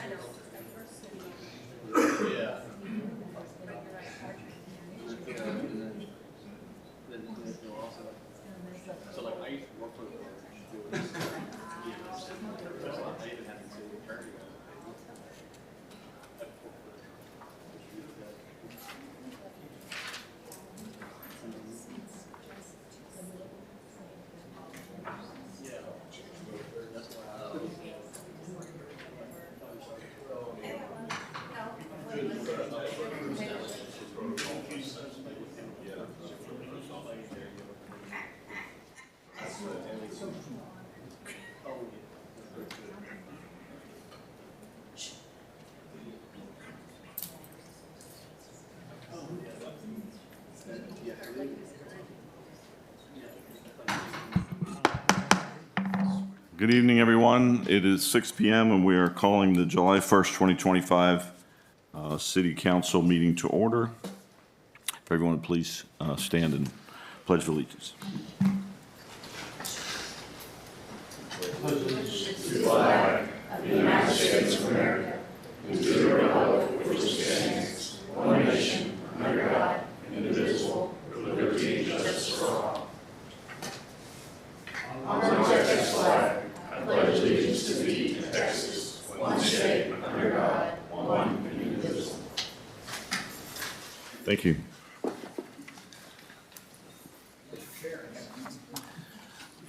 Yeah. So like I used to work for the board. I even had to say the attorney. Good evening, everyone. It is 6 p.m. and we are calling the July 1st, 2025 City Council meeting to order. If everyone would please stand and pledge allegiance. Thank you.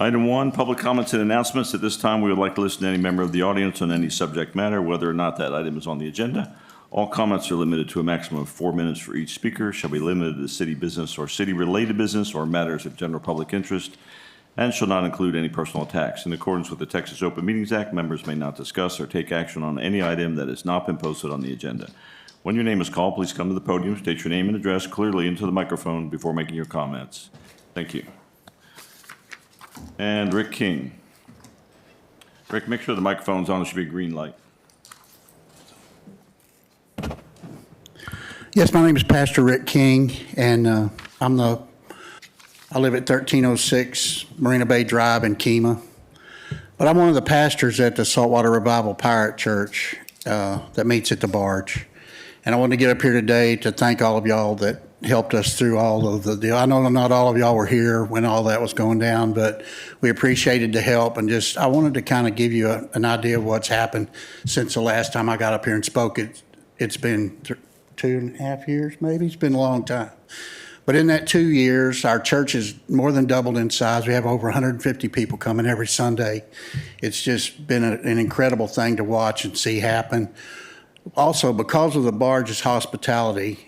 Item 1, public comments and announcements. At this time, we would like to listen to any member of the audience on any subject matter, whether or not that item is on the agenda. All comments are limited to a maximum of 4 minutes for each speaker, shall be limited to city business or city-related business or matters of general public interest, and shall not include any personal attacks. In accordance with the Texas Open Meetings Act, members may not discuss or take action on any item that has not been posted on the agenda. When your name is called, please come to the podium, state your name and address clearly into the microphone before making your comments. Thank you. And Rick King. Rick, make sure the microphone's on. There should be a green light. Yes, my name is Pastor Rick King, and I live at 1306 Marina Bay Drive in Kemah. But I'm one of the pastors at the Saltwater Revival Pirate Church that meets at the barge. And I wanted to get up here today to thank all of y'all that helped us through all of the deal. I know not all of y'all were here when all that was going down, but we appreciated the help. And I wanted to kind of give you an idea of what's happened since the last time I got up here and spoke. It's been 2.5 years, maybe. It's been a long time. But in that 2 years, our church has more than doubled in size. We have over 150 people coming every Sunday. It's just been an incredible thing to watch and see happen. Also, because of the barge's hospitality,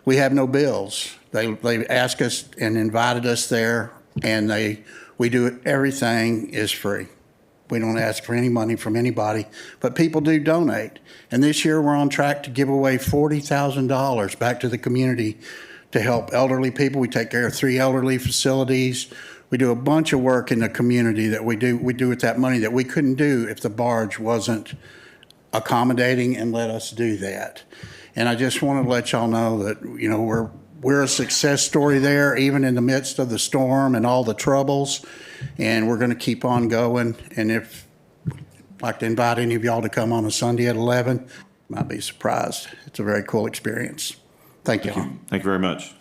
we have no bills. They asked us and invited us there, and we do it. Everything is free. We don't ask for any money from anybody, but people do donate. And this year we're on track to give away $40,000 back to the community to help elderly people. We take care of 3 elderly facilities. We do a bunch of work in the community that we do with that money that we couldn't do if the barge wasn't accommodating and let us do that. And I just want to let y'all know that, you know, we're a success story there, even in the midst of the storm and all the troubles. And we're going to keep on going. And if I'd like to invite any of y'all to come on a Sunday at 11, you might be surprised. It's a very cool experience. Thank you. Thank you very much.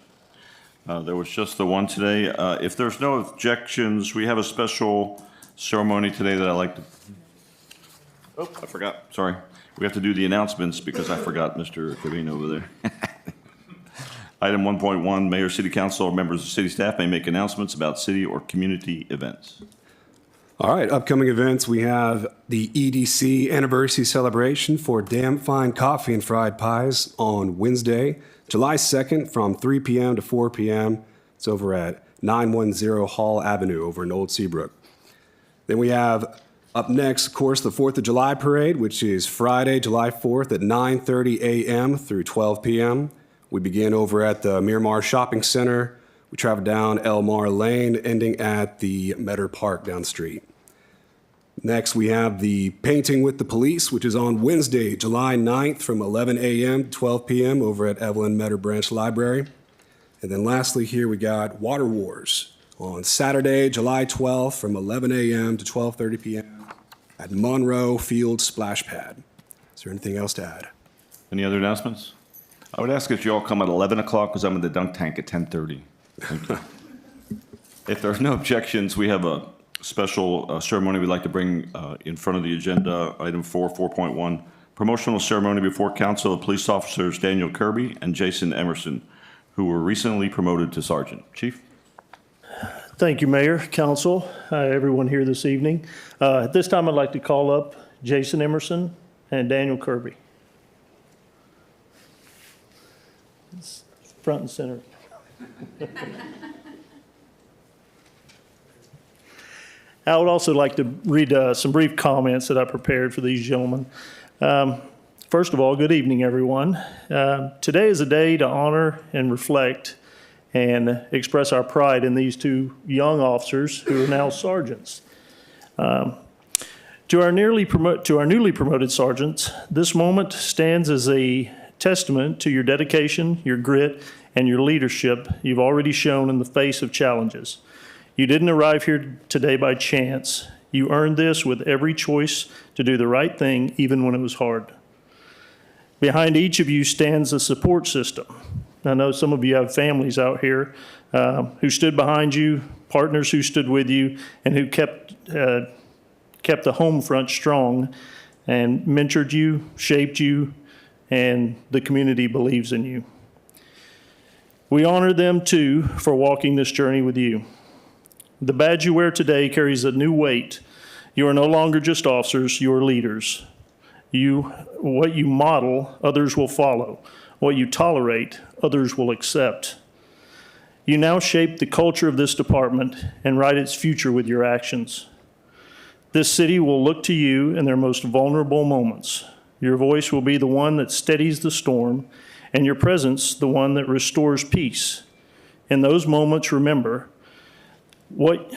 There was just the one today. If there's no objections, we have a special ceremony today that I'd like to... Oh, I forgot. Sorry. We have to do the announcements because I forgot Mr. Cavino over there. Item 1.1, Mayor, City Council, or members of city staff may make announcements about city or community events. All right, upcoming events, we have the EDC anniversary celebration for Damn Fine Coffee and Fried Pies on Wednesday, July 2nd from 3 p.m. to 4 p.m. It's over at 910 Hall Avenue over in Old Seabrook. Then we have up next, of course, the 4th of July parade, which is Friday, July 4th at 9:30 a.m. through 12 p.m. We begin over at the Miramar Shopping Center. We travel down Elmar Lane, ending at the Metter Park down the street. Next, we have the Painting with the Police, which is on Wednesday, July 9th from 11 a.m. to 12 p.m. over at Evelyn Metter Branch Library. And then lastly here, we got Water Wars on Saturday, July 12th from 11 a.m. to 12:30 p.m. at Monroe Field Splash Pad. Is there anything else to add? Any other announcements? I would ask if you all come at 11 o'clock because I'm in the dunk tank at 10:30. Thank you. If there are no objections, we have a special ceremony we'd like to bring in front of the agenda, item 4.1, promotional ceremony before council of police officers Daniel Kirby and Jason Emerson, who were recently promoted to sergeant. Chief? Thank you, Mayor, Council, everyone here this evening. At this time, I'd like to call up Jason Emerson and Daniel Kirby. It's front and center. I would also like to read some brief comments that I prepared for these gentlemen. First of all, good evening, everyone. Today is a day to honor and reflect and express our pride in these two young officers who are now sergeants. To our newly promoted sergeants, this moment stands as a testament to your dedication, your grit, and your leadership you've already shown in the face of challenges. You didn't arrive here today by chance. You earned this with every choice to do the right thing, even when it was hard. Behind each of you stands a support system. I know some of you have families out here who stood behind you, partners who stood with you, and who kept the home front strong and mentored you, shaped you, and the community believes in you. We honor them too for walking this journey with you. The badge you wear today carries a new weight. You are no longer just officers, you are leaders. What you model, others will follow. What you tolerate, others will accept. You now shape the culture of this department and write its future with your actions. This city will look to you in their most vulnerable moments. Your voice will be the one that steadies the storm, and your presence the one that restores peace. In those moments, remember, what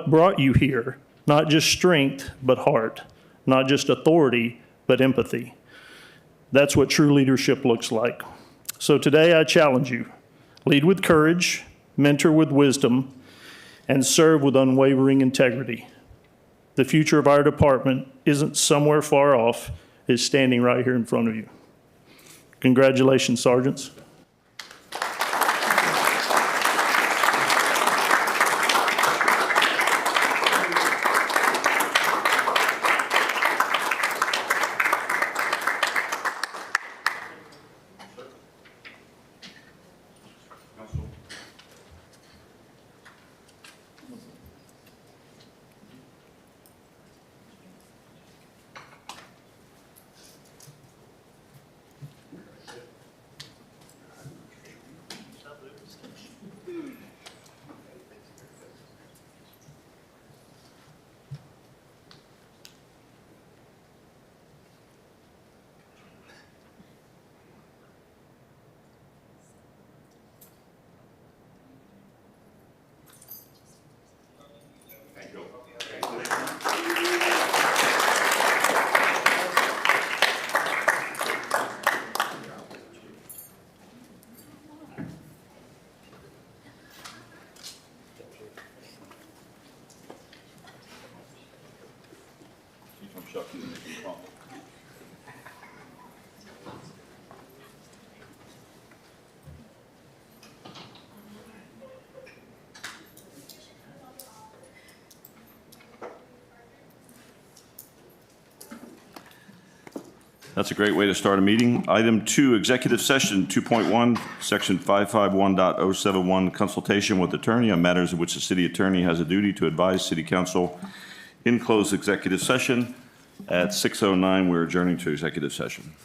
brought you here, not just strength, but heart, not just authority, but empathy. That's what true leadership looks like. So today I challenge you, lead with courage, mentor with wisdom, and serve with unwavering integrity. The future of our department isn't somewhere far off, it's standing right here in front of you. Congratulations, sergeants. That's a great way to start a meeting. Item 2, executive session 2.1, section 551.071, consultation with attorney on matters in which the city attorney has a duty to advise city council. In closed executive session at 6:09, we're adjourning to executive session.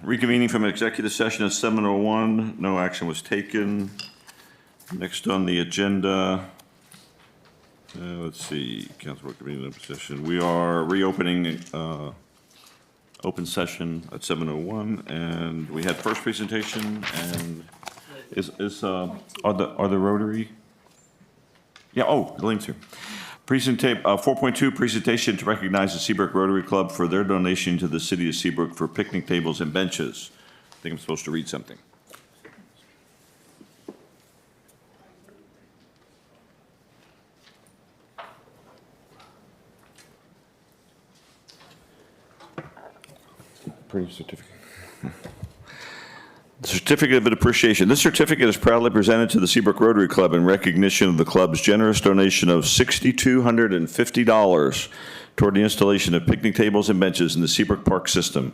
Reconvening from executive session at 7:01. No action was taken. Next on the agenda, let's see, council reconvening open session. We are reopening open session at 7:01, and we had first presentation, and are the Rotary? Yeah, oh, the link's here. 4.2, presentation to recognize the Seabrook Rotary Club for their donation to the city of Seabrook for picnic tables and benches. I think I'm supposed to read something. Pretty certificate. The certificate of appreciation. This certificate is proudly presented to the Seabrook Rotary Club in recognition of the club's generous donation of $6,250 toward the installation of picnic tables and benches in the Seabrook Park system.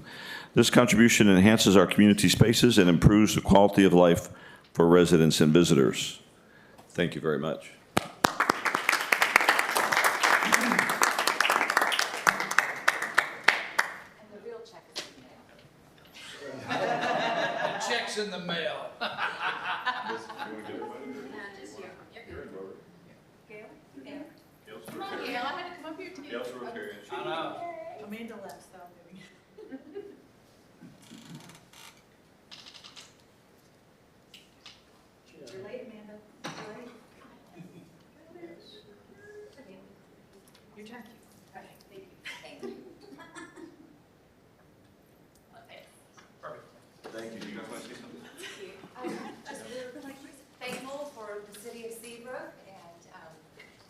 This contribution enhances our community spaces and improves the quality of life for residents and visitors. Thank you very much. Checks in the mail. Come on, Gail, I had to come up here to get. I know. Amanda left, so I'm doing it. You're late, Amanda. You're late. Your turn. Okay, thank you. Thank you. Thank you. You guys want to say something? Just we're really thankful for the city of Seabrook, and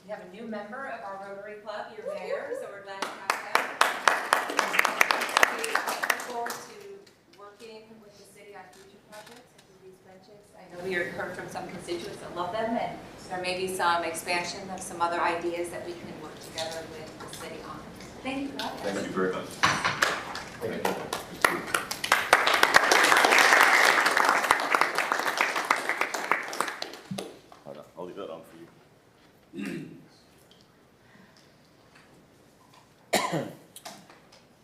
we have a new member of our Rotary Club, your mayor, so we're glad to have him. We look forward to working with the city on future projects and through these benches. I know we heard from some constituents that love them, and there may be some expansion of some other ideas that we can work together with the city on. Thank you. Thank you very much. Thank you. I'll leave that on for you.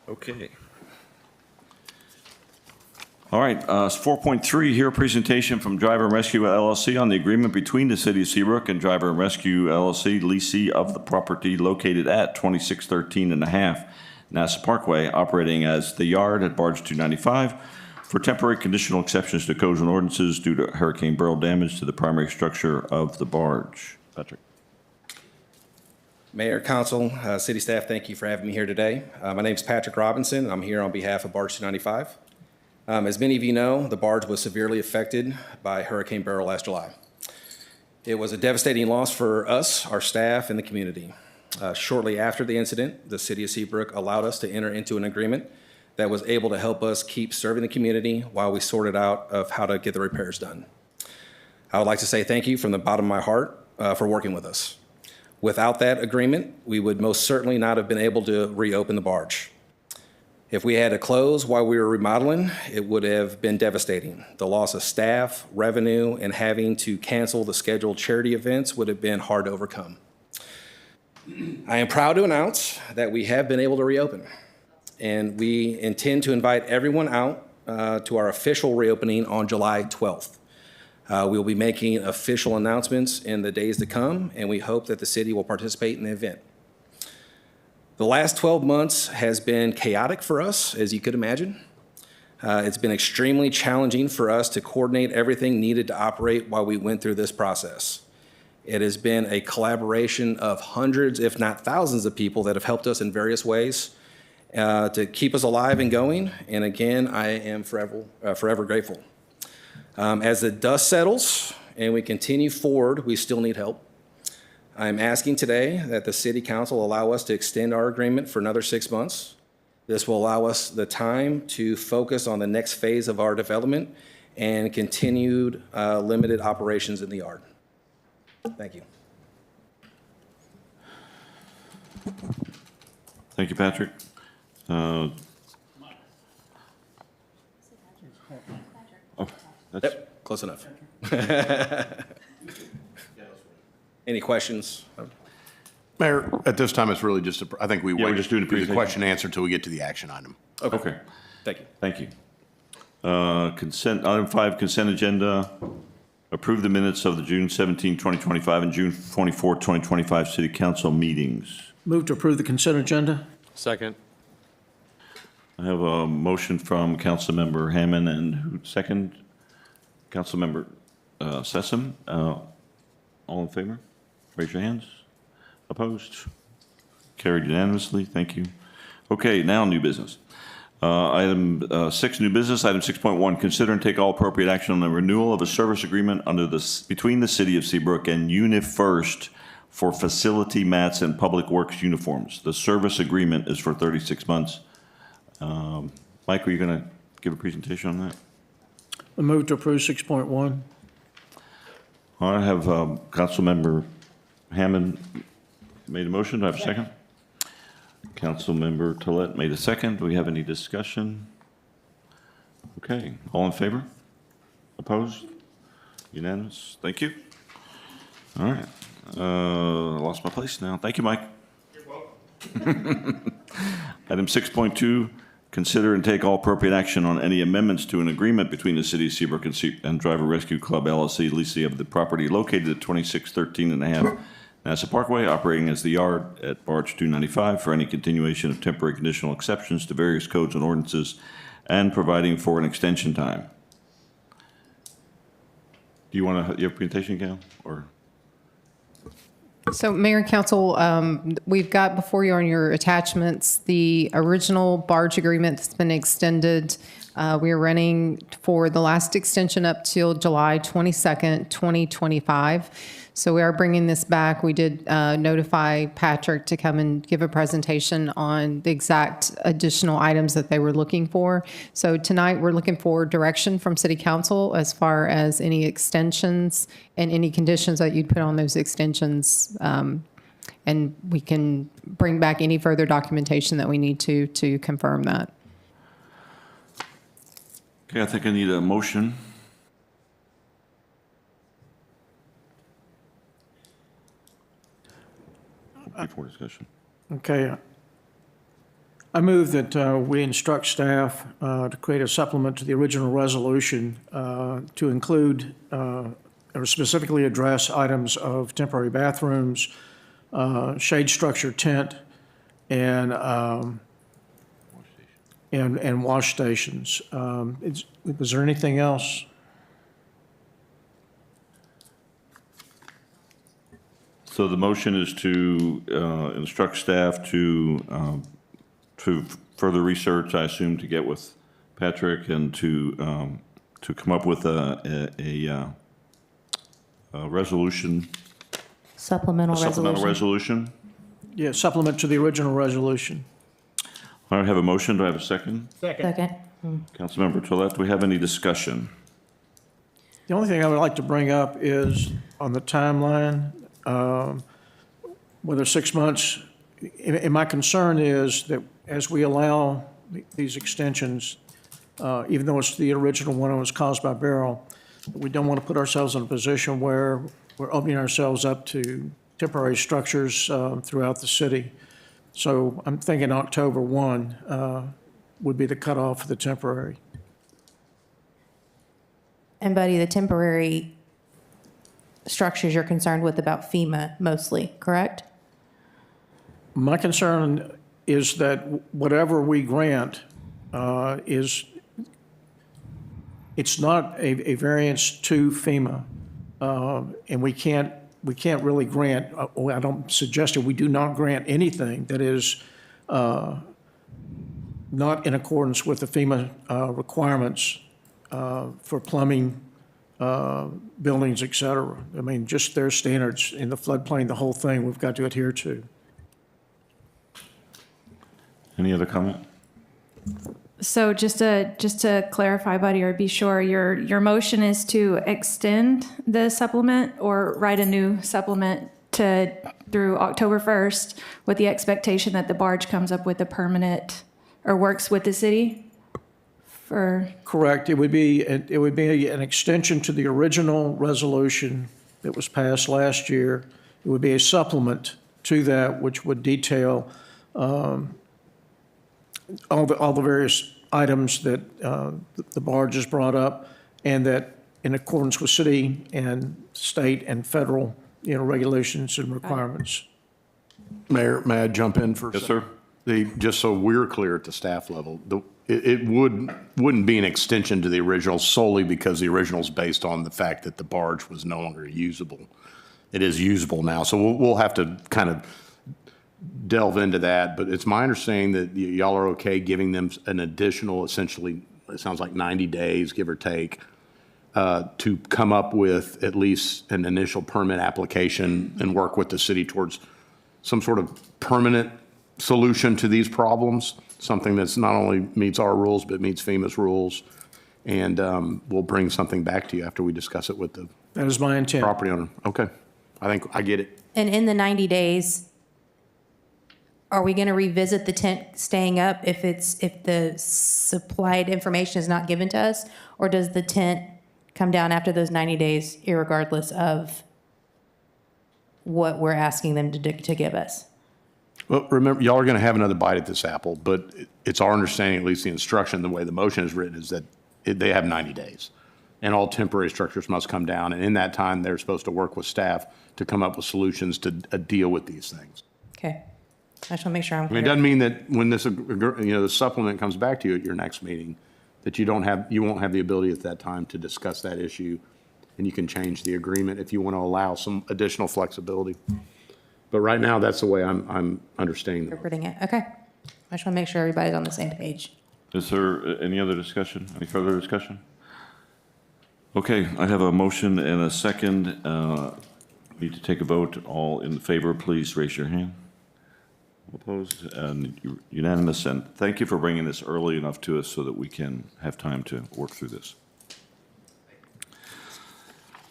Okay. All right, 4.3 here, presentation from Driver and Rescue LLC on the agreement between the City of Seabrook and Driver and Rescue LLC, leasee of the property located at 2613 and a half NASA Parkway, operating as the yard at Barge 295 for temporary conditional exceptions to codes and ordinances due to Hurricane Beryl damage to the primary structure of the barge. Patrick. Mayor, Council, City staff, thank you for having me here today. My name is Patrick Robinson. I'm here on behalf of Barge 295. As many of you know, the barge was severely affected by Hurricane Beryl last July. It was a devastating loss for us, our staff, and the community. Shortly after the incident, the City of Seabrook allowed us to enter into an agreement that was able to help us keep serving the community while we sorted out of how to get the repairs done. I would like to say thank you from the bottom of my heart for working with us. Without that agreement, we would most certainly not have been able to reopen the barge. If we had to close while we were remodeling, it would have been devastating. The loss of staff, revenue, and having to cancel the scheduled charity events would have been hard to overcome. I am proud to announce that we have been able to reopen, and we intend to invite everyone out to our official reopening on July 12th. We'll be making official announcements in the days to come, and we hope that the city will participate in the event. The last 12 months has been chaotic for us, as you could imagine. It's been extremely challenging for us to coordinate everything needed to operate while we went through this process. It has been a collaboration of hundreds, if not thousands, of people that have helped us in various ways to keep us alive and going. And again, I am forever grateful. As the dust settles and we continue forward, we still need help. I'm asking today that the City Council allow us to extend our agreement for another 6 months. This will allow us the time to focus on the next phase of our development and continued limited operations in the yard. Thank you. Thank you, Patrick. Close enough. Any questions? Mayor, at this time, it's really just, I think we we're wait just doing the do the presentation. question and answer until we get to the action item. Okay, Thank you. thank you. Consent, item 5, consent agenda. Approve the minutes of the June 17, 2025 and June 24, 2025 city council meetings. Move to approve the consent agenda? Second. I have a motion from Councilmember Hammond and who second? Councilmember Sessom. All in favor? Raise your hands. Opposed? Carried unanimously. Thank you. Okay, now new business. Item 6, new business. Item 6.1, consider and take all appropriate action on the renewal of a service agreement between the City of Seabrook and UniFirst for facility mats and public works uniforms. The service agreement is for 36 months. Mike, are you going to give a presentation on that? I move to approve 6.1. I have Councilmember Hammond made a motion. Do I have a second? Councilmember Tolet made a second. Do we have any discussion? Okay, all in favor? Opposed? Unanimous? Thank you. All right. Lost my place now. Thank you, Mike. You're welcome. Item 6.2, consider and take all appropriate action on any amendments to an agreement between the City of Seabrook and Driver Rescue Club LLC, leasing of the property located at 2613.5 NASA Parkway, operating as the yard at Barge 295 for any continuation of temporary conditional exceptions to various codes and ordinances and providing for an extension time. Do you want to, your presentation, Gail, or? So Mayor and Council, we've got before you on your attachments, the original barge agreement that's been extended. We are running for the last extension up till July 22nd, 2025. So we are bringing this back. We did notify Patrick to come and give a presentation on the exact additional items that they were looking for. So tonight, we're looking for direction from City Council as far as any extensions and any conditions that you'd put on those extensions. And we can bring back any further documentation that we need to confirm that. Okay, I think I need a motion. Before discussion. Okay. I move that we instruct staff to create a supplement to the original resolution to include or specifically address items of temporary bathrooms, shade structure tent, and wash stations. Was there anything else? So the motion is to instruct staff to further research, I assume, to get with Patrick and to come up with a resolution. Supplemental resolution. Yeah, supplement to the original resolution. I have a motion. Do I have a second? Second. Councilmember Tolet, do we have any discussion? The only thing I would like to bring up is on the timeline, whether 6 months, and my concern is that as we allow these extensions, even though it's the original one that was caused by Beryl, we don't want to put ourselves in a position where we're opening ourselves up to temporary structures throughout the city. So I'm thinking October 1 would be the cutoff for the temporary. And Buddy, the temporary structures you're concerned with about FEMA mostly, correct? My concern is that whatever we grant it's not a variance to FEMA. And we can't really grant, I don't suggest it, we do not grant anything that is not in accordance with the FEMA requirements for plumbing, buildings, et cetera. I mean, just their standards in the floodplain, the whole thing, we've got to adhere to. Any other comment? So just to clarify, Buddy, or be sure, your motion is to extend the supplement or write a new supplement through October 1st with the expectation that the barge comes up with a permanent or works with the city for, Correct. It would be an extension to the original resolution that was passed last year. It would be a supplement to that, which would detail all the various items that the barge has brought up, and that in accordance with city and state and federal, regulations and requirements. Mayor, may I jump in for a Yes, second? sir. Just so we're clear at the staff level, it wouldn't be an extension to the original solely because the original is based on the fact that the barge was no longer usable. It is usable now, so we'll have to kind of delve into that, but it's my understanding that y'all are okay giving them an additional, essentially, it sounds like 90 days, give or take, to come up with at least an initial permit application and work with the city towards some sort of permanent solution to these problems, something that's not only meets our rules, but meets FEMA's rules. And we'll bring something back to you after we discuss it with the That is my intent. property owner. Okay, I think I get it. And in the 90 days, are we going to revisit the tent staying up if the supplied information is not given to us? Or does the tent come down after those 90 days, irregardless of what we're asking them to give us? Well, remember, y'all are going to have another bite at this apple, but it's our understanding, at least the instruction, the way the motion is written, is that they have 90 days. And all temporary structures must come down. And in that time, they're supposed to work with staff to come up with solutions to deal with these things. Okay. I just want to make sure I'm I mean, clear. it doesn't mean that when this, the supplement comes back to you at your next meeting, that you won't have the ability at that time to discuss that issue, and you can change the agreement if you want to allow some additional flexibility. But right now, that's the way I'm understanding it. Interpreting it. Okay. I just want to make sure everybody's on the same page. Is there any other discussion? Any further discussion? Okay, I have a motion and a second. Need to take a vote. All in favor, please raise your hand. Opposed? And unanimous. And thank you for bringing this early enough to us so that we can have time to work through this.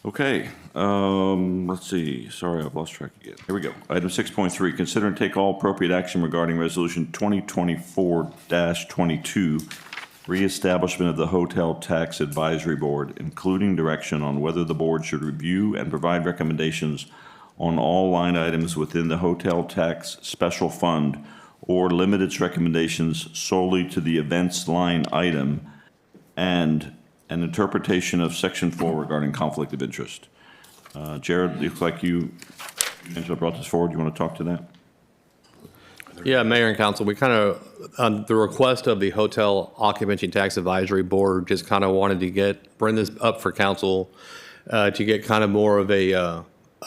Okay, let's see. Sorry, I've lost track again. Here we go. Item 6.3, consider and take all appropriate action regarding Resolution 2024-22, reestablishment of the Hotel Tax Advisory Board, including direction on whether the board should review and provide recommendations on all line items within the Hotel Tax Special Fund, or limit its recommendations solely to the events line item, and an interpretation of Section 4 regarding conflict of interest. Jared, it looks like you brought this forward. You want to talk to that? Yeah, Mayor and Council, we kind of, on the request of the Hotel Occupancy Tax Advisory Board, just kind of wanted to bring this up for council to get kind of more of a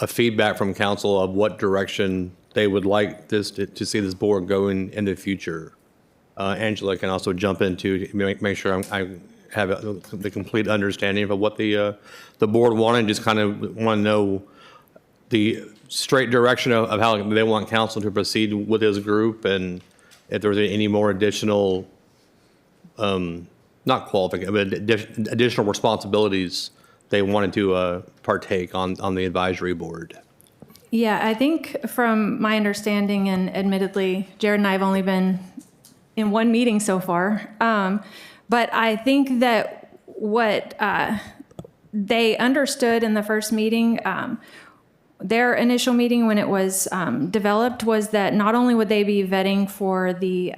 feedback from council of what direction they would like this to see this board going in the future. Angela can also jump into make sure I have the complete understanding of what the board wanted. Just kind of want to know the straight direction of how they want council to proceed with this group, and if there's any more additional, not qualification, but additional responsibilities they wanted to partake on the advisory board. yeah, I think from my understanding, and admittedly, Jared and I have only been in one meeting so far, but I think that what they understood in the first meeting, their initial meeting when it was developed, was that not only would they be vetting for the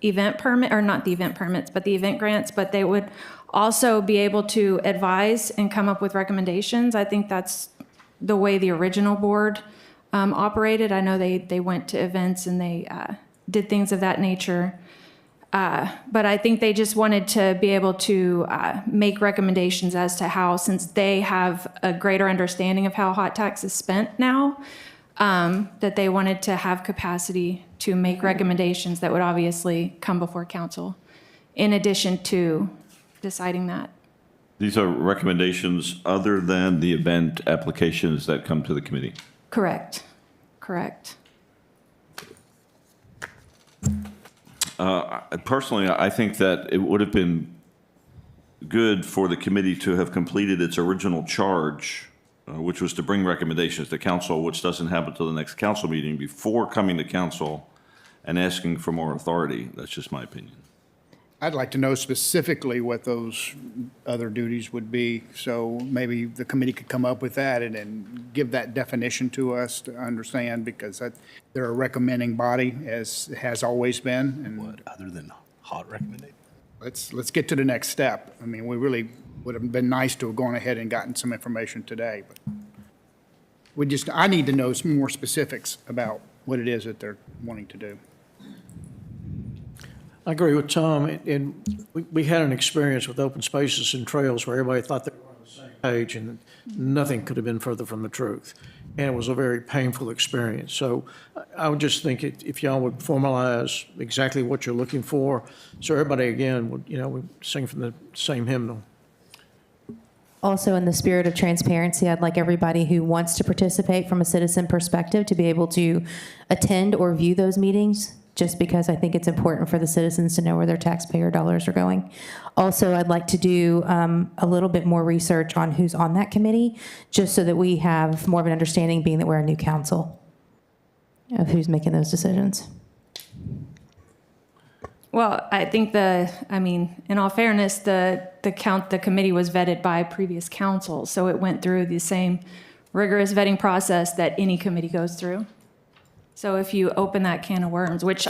event permit, or not the event permits, but the event grants, but they would also be able to advise and come up with recommendations. I think that's the way the original board operated. I know they went to events and they did things of that nature. But I think they just wanted to be able to make recommendations as to how, since they have a greater understanding of how hot tax is spent now, that they wanted to have capacity to make recommendations that would obviously come before council, in addition to deciding that. These are recommendations other than the event applications that come to the committee. Correct. Correct. Personally, I think that it would have been good for the committee to have completed its original charge, which was to bring recommendations to council, which doesn't happen until the next council meeting, before coming to council and asking for more authority. That's just my opinion. I'd like to know specifically what those other duties would be, so maybe the committee could come up with that and then give that definition to us to understand, because they're a recommending body, as it has always been, and What, other than hot recommendation? let's get to the next step. I mean, we really would have been nice to have gone ahead and gotten some information today, but I need to know some more specifics about what it is that they're wanting to do. I agree with Tom, and we had an experience with open spaces and trails where everybody thought they were on the same page, and nothing could have been further from the truth. And it was a very painful experience. So I would just think if y'all would formalize exactly what you're looking for, so everybody, again, would, we sing from the same hymnal. Also, in the spirit of transparency, I'd like everybody who wants to participate from a citizen perspective to be able to attend or view those meetings, just because I think it's important for the citizens to know where their taxpayer dollars are going. Also, I'd like to do a little bit more research on who's on that committee, just so that we have more of an understanding, being that we're a new council, of who's making those decisions. Well, I think in all fairness, the committee was vetted by previous council, so it went through the same rigorous vetting process that any committee goes through. So if you open that can of worms, which,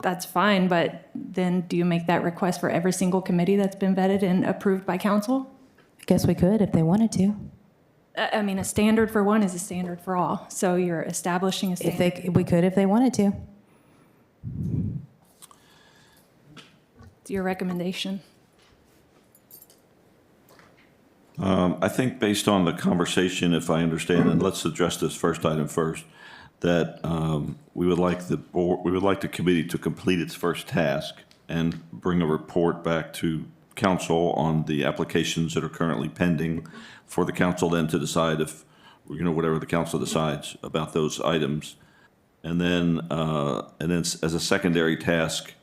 that's fine, but then do you make that request for every single committee that's been vetted and approved by council? I guess we could if they wanted to. A standard for one is a standard for all. So you're establishing a standard. We could if they wanted to. It's your recommendation. I think based on the conversation, if I understand, and let's address this first item first, that we would like the committee to complete its first task and bring a report back to council on the applications that are currently pending, for the council then to decide if, whatever the council decides about those items. And then as a secondary task,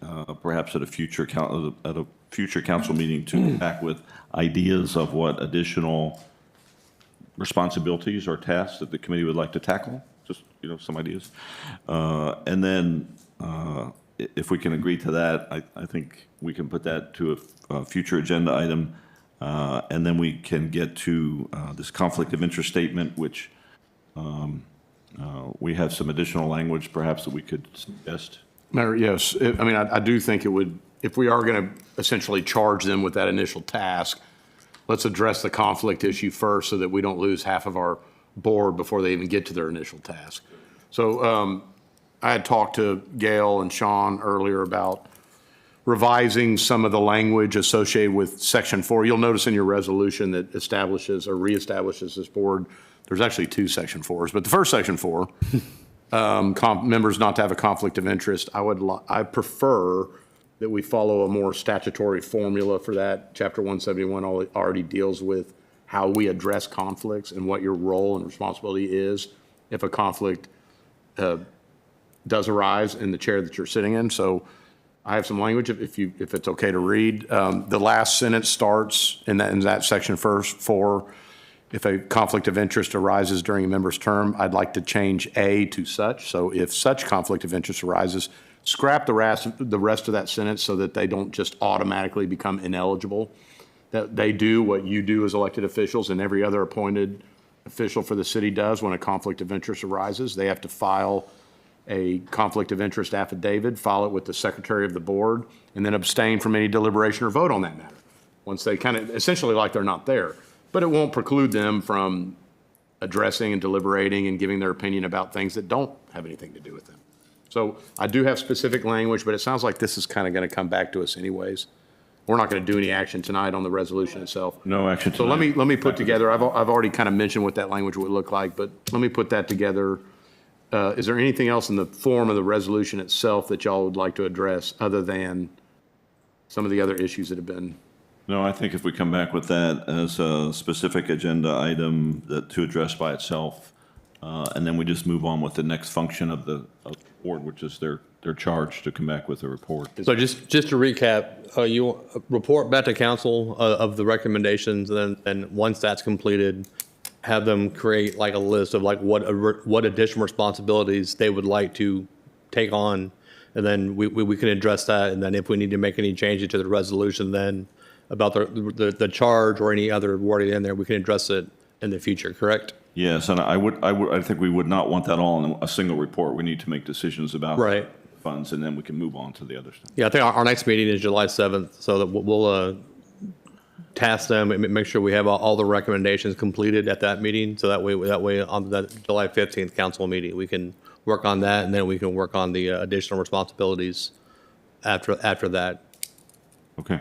perhaps at a future council meeting, to come back with ideas of what additional responsibilities or tasks that the committee would like to tackle. Just, some ideas. And then if we can agree to that, I think we can put that to a future agenda item. And then we can get to this conflict of interest statement, which we have some additional language perhaps that we could suggest. Mayor, yes. I do think it would, if we are going to essentially charge them with that initial task, let's address the conflict issue first so that we don't lose half of our board before they even get to their initial task. So I had talked to Gail and Sean earlier about revising some of the language associated with Section 4. You'll notice in your resolution that establishes or reestablishes this board, there's actually two Section 4s, but the first Section 4, members not to have a conflict of interest, I prefer that we follow a more statutory formula for that. Chapter 171 already deals with how we address conflicts and what your role and responsibility is if a conflict does arise in the chair that you're sitting in. So I have some language, if it's okay to read. The last sentence starts in that section first, 4, if a conflict of interest arises during a member's term, I'd like to change A to such. So if such conflict of interest arises, scrap the rest of that sentence so that they don't just automatically become ineligible. That they do what you do as elected officials and every other appointed official for the city does when a conflict of interest arises. They have to file a conflict of interest affidavit, file it with the secretary of the board, and then abstain from any deliberation or vote on that matter. Once they kind of essentially like they're not there. But it won't preclude them from addressing and deliberating and giving their opinion about things that don't have anything to do with them. So I do have specific language, but it sounds like this is kind of going to come back to us anyways. We're not going to do any action tonight on the resolution itself. No action So tonight. let me put together, I've already kind of mentioned what that language would look like, but let me put that together. Is there anything else in the form of the resolution itself that y'all would like to address other than some of the other issues that have been? No, I think if we come back with that as a specific agenda item to address by itself, and then we just move on with the next function of the board, which is their charge to come back with a report. So just to recap, you report back to council of the recommendations, and once that's completed, have them create like a list of like what additional responsibilities they would like to take on And then we can address that, and then if we need to make any changes to the resolution then about the charge or any other wording in there, we can address it in the future, correct? Yes, and I think we would not want that all in a single report. We need to make decisions about Right. funds, and then we can move on to the other stuff. Yeah, I think our next meeting is July 7th, so that we'll task them and make sure we have all the recommendations completed at that meeting, so that way on the July 15th council meeting, we can work on that, and then we can work on the additional responsibilities after that. Okay.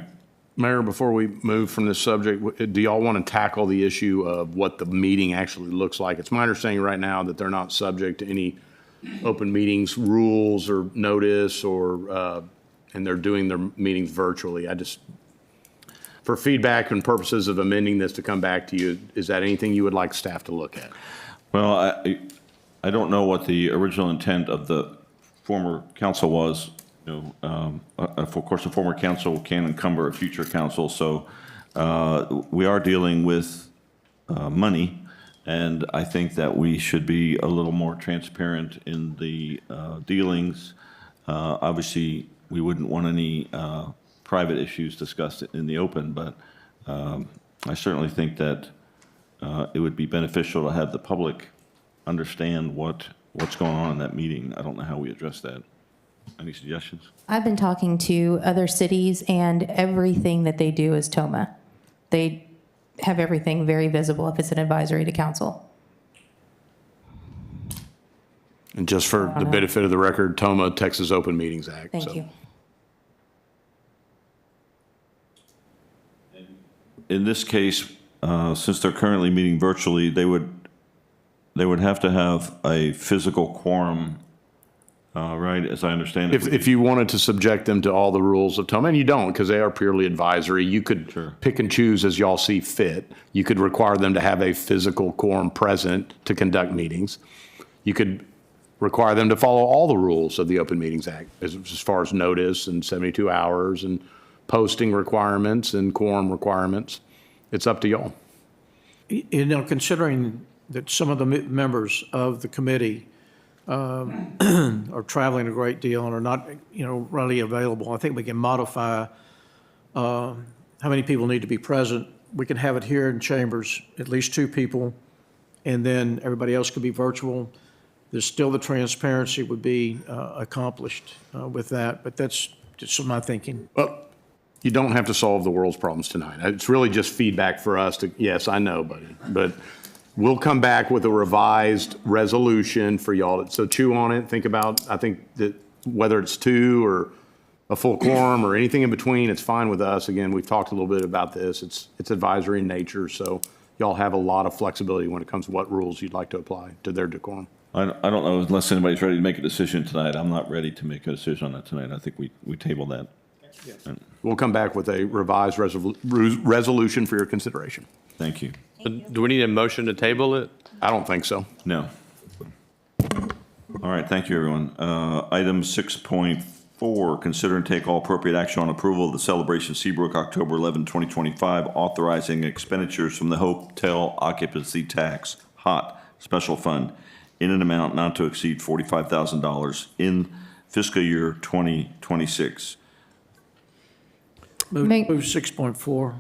Mayor, before we move from this subject, do y'all want to tackle the issue of what the meeting actually looks like? It's my understanding right now that they're not subject to any open meetings rules or notice or, and they're doing their meetings virtually. For feedback and purposes of amending this to come back to you, is that anything you would like staff to look at? Well, I don't know what the original intent of the former council was. Of course, the former council can encumber a future council, so we are dealing with money, and I think that we should be a little more transparent in the dealings. Obviously, we wouldn't want any private issues discussed in the open, but I certainly think that it would be beneficial to have the public understand what's going on in that meeting. I don't know how we address that. Any suggestions? I've been talking to other cities, and everything that they do is TOMA. They have everything very visible if it's an advisory to council. And just for the benefit of the record, TOMA, Texas Open Meetings Act. Thank you. In this case, since they're currently meeting virtually, they would have to have a physical quorum, right, as I understand it. If you wanted to subject them to all the rules of TOMA, and you don't, because they are purely advisory, you could pick and choose as y'all see fit. You could require them to have a physical quorum present to conduct meetings. You could require them to follow all the rules of the Open Meetings Act, as far as notice and 72 hours and posting requirements and quorum requirements. It's up to y'all. Considering that some of the members of the committee are traveling a great deal and are not, readily available, I think we can modify how many people need to be present. We can have it here in chambers, at least 2 people, and then everybody else could be virtual. There's still the transparency would be accomplished with that, but that's just my thinking. Well, you don't have to solve the world's problems tonight. It's really just feedback for us to, yes, I know, buddy, but we'll come back with a revised resolution for y'all. So chew on it, think about, I think that whether it's 2 or a full quorum or anything in between, it's fine with us. Again, we've talked a little bit about this. It's advisory in nature, so y'all have a lot of flexibility when it comes to what rules you'd like to apply to their decorum. I don't know, unless anybody's ready to make a decision tonight. I'm not ready to make a decision on that tonight. I think we table that. And We'll come back with a revised resolution for your consideration. thank you. Do we need a motion to table it? I don't think so. No. All right, thank you, everyone. Item 6.4, consider and take all appropriate action on approval of the Celebration Seabrook October 11, 2025, authorizing expenditures from the Hotel Occupancy Tax, HOT, Special Fund, in an amount not to exceed $45,000 in fiscal year 2026. Move 6.4.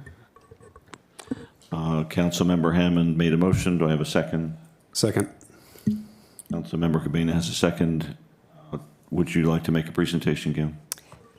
Councilmember Hammond made a motion. Do I have a second? Second. Councilmember Cabana has a second. Would you like to make a presentation, Kim?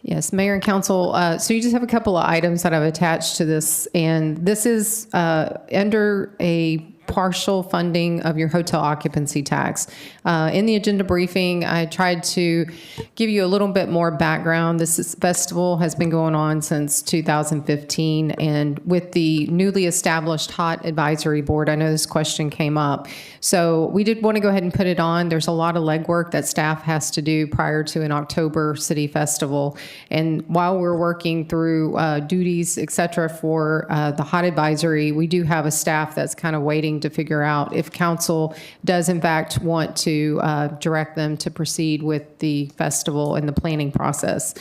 Yes, Mayor and Council. So you just have a couple of items that I've attached to this, and this is under a partial funding of your hotel occupancy tax. In the agenda briefing, I tried to give you a little bit more background. This festival has been going on since 2015, and with the newly established HOT Advisory Board, I know this question came up. So we did want to go ahead and put it on. There's a lot of legwork that staff has to do prior to an October city festival. And while we're working through duties, et cetera, for the HOT Advisory, we do have a staff that's kind of waiting to figure out if council does in fact want to direct them to proceed with the festival and the planning process.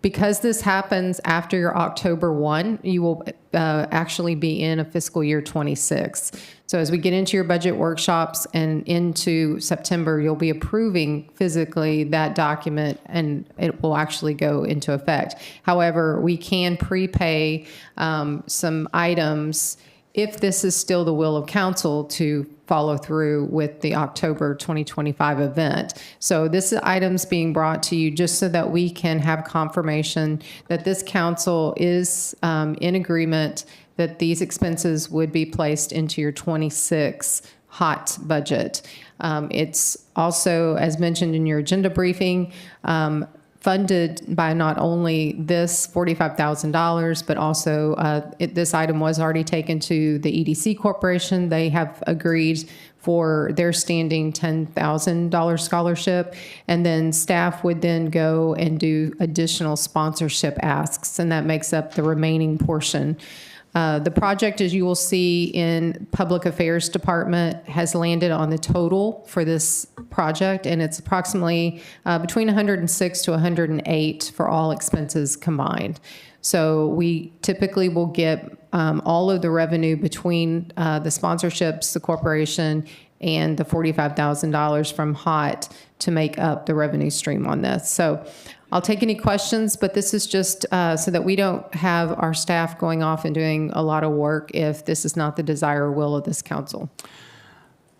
because this happens after your October 1, you will actually be in a fiscal year 26. So as we get into your budget workshops and into September, you'll be approving physically that document and it will actually go into effect. However, we can prepay some items if this is still the will of council to follow through with the October 2025 event. So this item's being brought to you just so that we can have confirmation that this council is in agreement that these expenses would be placed into your 26 hot budget. It's also, as mentioned in your agenda briefing, funded by not only this $45,000, but also this item was already taken to the EDC Corporation. They have agreed for their standing $10,000 scholarship, and then staff would then go and do additional sponsorship asks, and that makes up the remaining portion. The project, as you will see in Public Affairs Department, has landed on the total for this project, and it's approximately between 106 to 108 for all expenses combined. So we typically will get all of the revenue between the sponsorships, the corporation, and the $45,000 from HOT to make up the revenue stream on this. So I'll take any questions, but this is just so that we don't have our staff going off and doing a lot of work if this is not the desire or will of this council.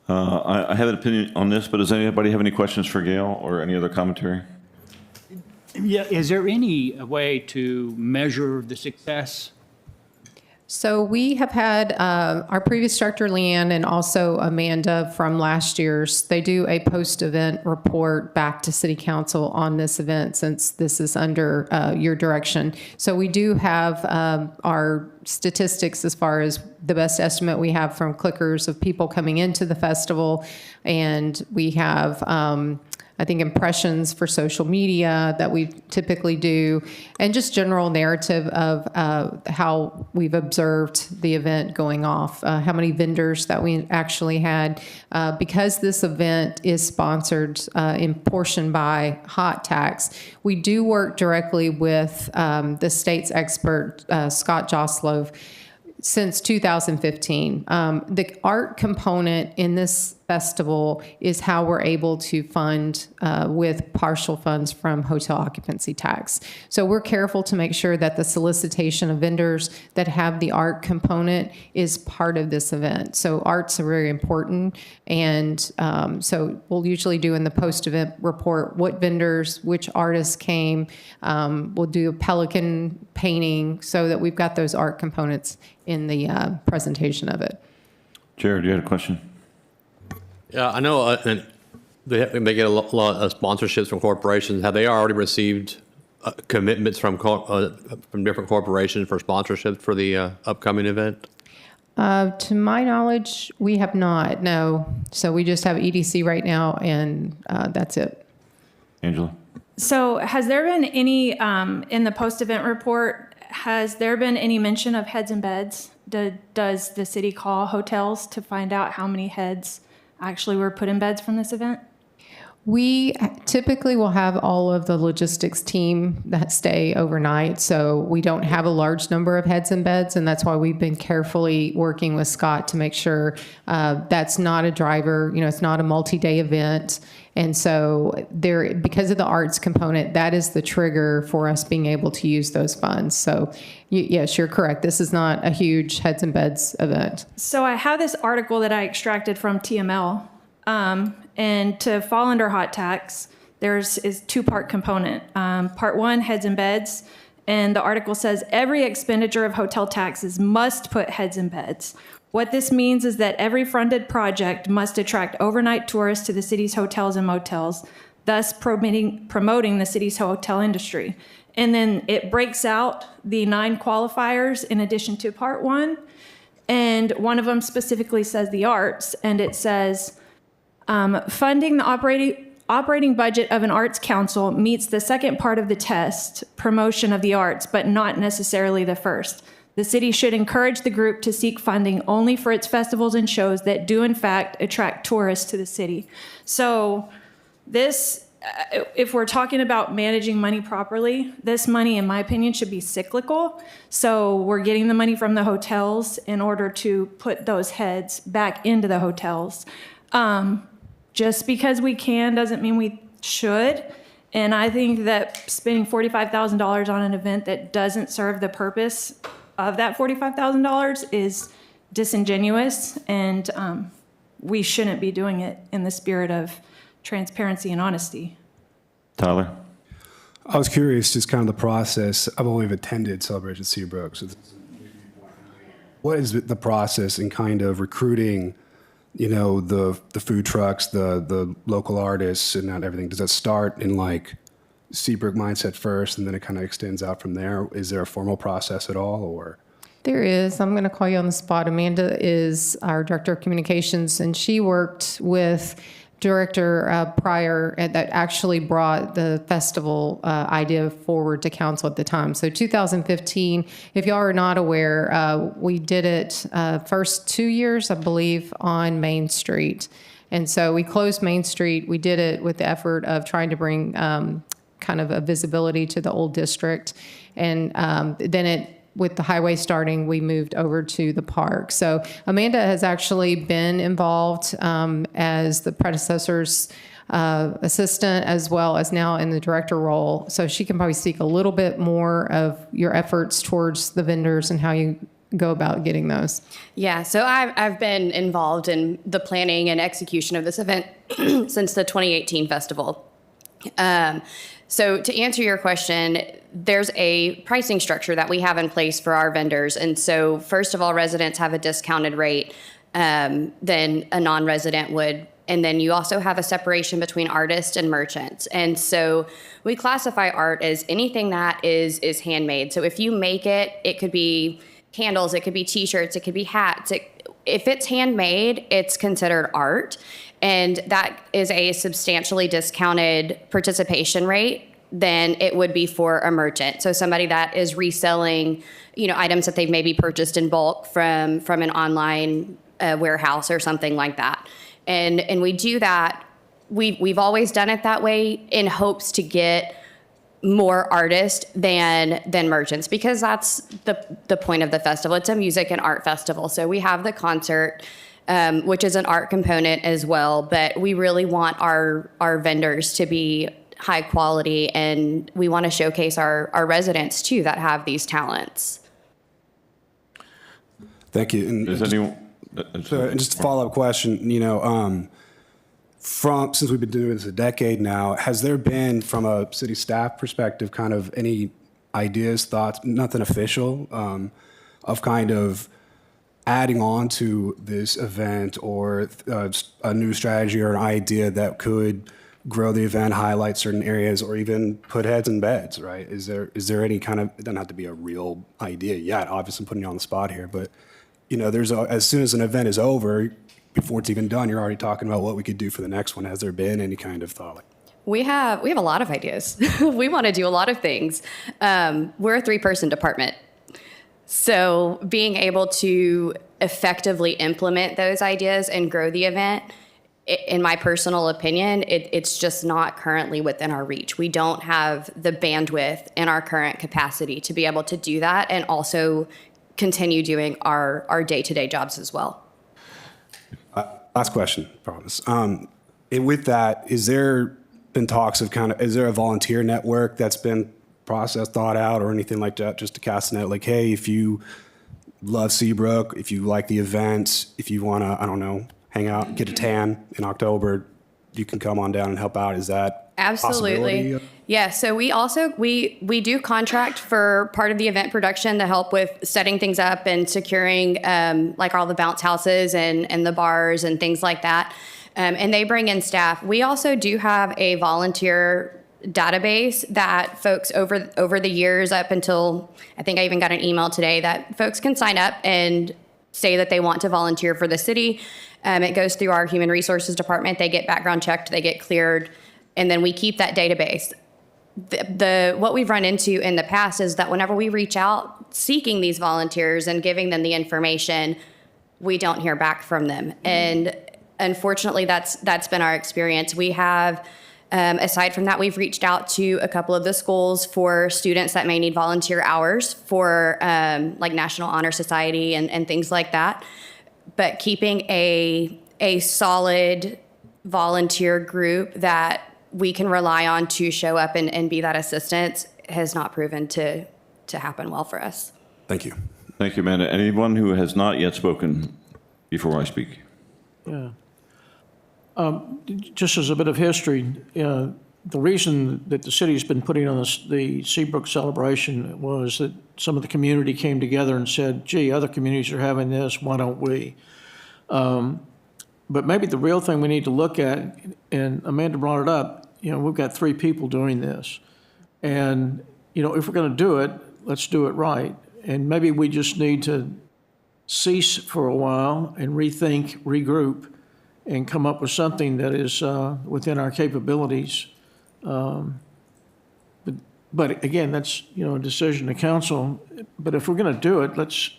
I have an opinion on this, but does anybody have any questions for Gail or any other commentary? Yeah, is there any way to measure the success? So we have had our previous director, Leanne, and also Amanda from last year's, they do a post-event report back to City Council on this event since this is under your direction. So we do have our statistics as far as the best estimate we have from clickers of people coming into the festival. And we have I think impressions for social media that we typically do, and just general narrative of how we've observed the event going off, how many vendors that we actually had. Because this event is sponsored in portion by Hot Tax, we do work directly with the state's expert, Scott Joslove, since 2015. The art component in this festival is how we're able to fund with partial funds from hotel occupancy tax. So we're careful to make sure that the solicitation of vendors that have the art component is part of this event. So arts are very important. And so we'll usually do in the post-event report what vendors, which artists came. We'll do a pelican painting so that we've got those art components in the presentation of it. Jared, you had a question? Yeah, I know and they get a lot of sponsorships from corporations. Have they already received commitments from different corporations for sponsorship for the upcoming event? To my knowledge, we have not, no. So we just have EDC right now, and that's it. Angela? So has there been any, in the post-event report, has there been any mention of heads and beds? Does the city call hotels to find out how many heads actually were put in beds from this event? We typically will have all of the logistics team that stay overnight, so we don't have a large number of heads and beds, and that's why we've been carefully working with Scott to make sure that's not a driver, it's not a multi-day event. And so there, because of the arts component, that is the trigger for us being able to use those funds. So yes, you're correct. This is not a huge heads and beds event. So I have this article that I extracted from TML. And to fall under hot tax, is two-part component. Part one, heads and beds. And the article says every expenditure of hotel taxes must put heads and beds. What this means is that every funded project must attract overnight tourists to the city's hotels and motels, thus promoting the city's hotel industry. And then it breaks out the 9 qualifiers in addition to part one. And one of them specifically says the arts, and it says, funding the operating budget of an arts council meets the second part of the test, promotion of the arts, but not necessarily the first. The city should encourage the group to seek funding only for its festivals and shows that do in fact attract tourists to the city. So this if we're talking about managing money properly, this money, in my opinion, should be cyclical. So we're getting the money from the hotels in order to put those heads back into the hotels. Just because we can doesn't mean we should. And I think that spending $45,000 on an event that doesn't serve the purpose of that $45,000 is disingenuous, and we shouldn't be doing it in the spirit of transparency and honesty. Tyler? I was curious, just kind of the process. I've only attended Celebration Seabrook. So what is the process in kind of recruiting, you know, the food trucks, the local artists and that everything? Does that start in like Seabrook mindset first and then it kind of extends out from there? Is there a formal process at all, or? There is. I'm going to call you on the spot. Amanda is our director of communications, and she worked with Director Pryor that actually brought the festival idea forward to council at the time. So 2015, if y'all are not aware, we did it first 2 years, I believe, on Main Street. And so we closed Main Street. We did it with the effort of trying to bring kind of a visibility to the old district. And then with the highway starting, we moved over to the park. So Amanda has actually been involved as the predecessor's assistant, as well as now in the director role. So she can probably speak a little bit more of your efforts towards the vendors and how you go about getting those. Yeah, so I've been involved in the planning and execution of this event since the 2018 festival. So to answer your question, there's a pricing structure that we have in place for our vendors. And so first of all, residents have a discounted rate than a non-resident would. And then you also have a separation between artists and merchants. And so we classify art as anything that is handmade. So if you make it, it could be candles, it could be t-shirts, it could be hats. If it's handmade, it's considered art. And that is a substantially discounted participation rate than it would be for a merchant. So somebody that is reselling, items that they've maybe purchased in bulk from an online warehouse or something like that. And we do that. We've always done it that way in hopes to get more artists than merchants, because that's the point of the festival. It's a music and art festival. So we have the concert, which is an art component as well, but we really want our vendors to be high quality, and we want to showcase our residents too that have these talents. Thank you. And Is anyone? just a follow-up question, since we've been doing this a decade now, has there been, from a city staff perspective, kind of any ideas, thoughts, nothing official, of kind of adding on to this event, or a new strategy or an idea that could grow the event, highlight certain areas, or even put heads in beds, right? Is there any kind of, it doesn't have to be a real idea yet, obviously I'm putting you on the spot here, but as soon as an event is over, before it's even done, you're already talking about what we could do for the next one. Has there been any kind of thought? We have a lot of ideas. We want to do a lot of things. We're a 3-person department. So being able to effectively implement those ideas and grow the event, in my personal opinion, it's just not currently within our reach. We don't have the bandwidth in our current capacity to be able to do that and also continue doing our day-to-day jobs as well. Last question, promise. And with that, is there been talks of is there a volunteer network that's been processed, thought out, or anything like that, just to cast a net? Like, hey, if you love Seabrook, if you like the event, if you want to, I don't know, hang out, get a tan in October, you can come on down and help out. Is that absolutely? Yeah. So we also we do contract for part of the event production to help with setting things up and securing like all the bounce houses and the bars and things like that. And they bring in staff. We also do have a volunteer database that folks over the years, up until I think I even got an email today, that folks can sign up and say that they want to volunteer for the city. It goes through our human resources department. They get background checked, they get cleared, and then we keep that database. What we've run into in the past is that whenever we reach out seeking these volunteers and giving them the information, we don't hear back from them. And unfortunately, that's been our experience. We have Aside from that, we've reached out to a couple of the schools for students that may need volunteer hours for like National Honor Society and things like that. But keeping a solid volunteer group that we can rely on to show up and be that assistance has not proven to happen well for us. Thank you. Thank you, Amanda. Anyone who has not yet spoken before I speak? Yeah. Just as a bit of history, the reason that the city's been putting on the Seabrook celebration was that some of the community came together and said, gee, other communities are having this, why don't we? But maybe the real thing we need to look at, and Amanda brought it up, we've got 3 people doing this. And, if we're going to do it, let's do it right. And maybe we just need to cease for a while and rethink, regroup, and come up with something that is within our capabilities. But again, that's, a decision of council. But if we're going to do it, let's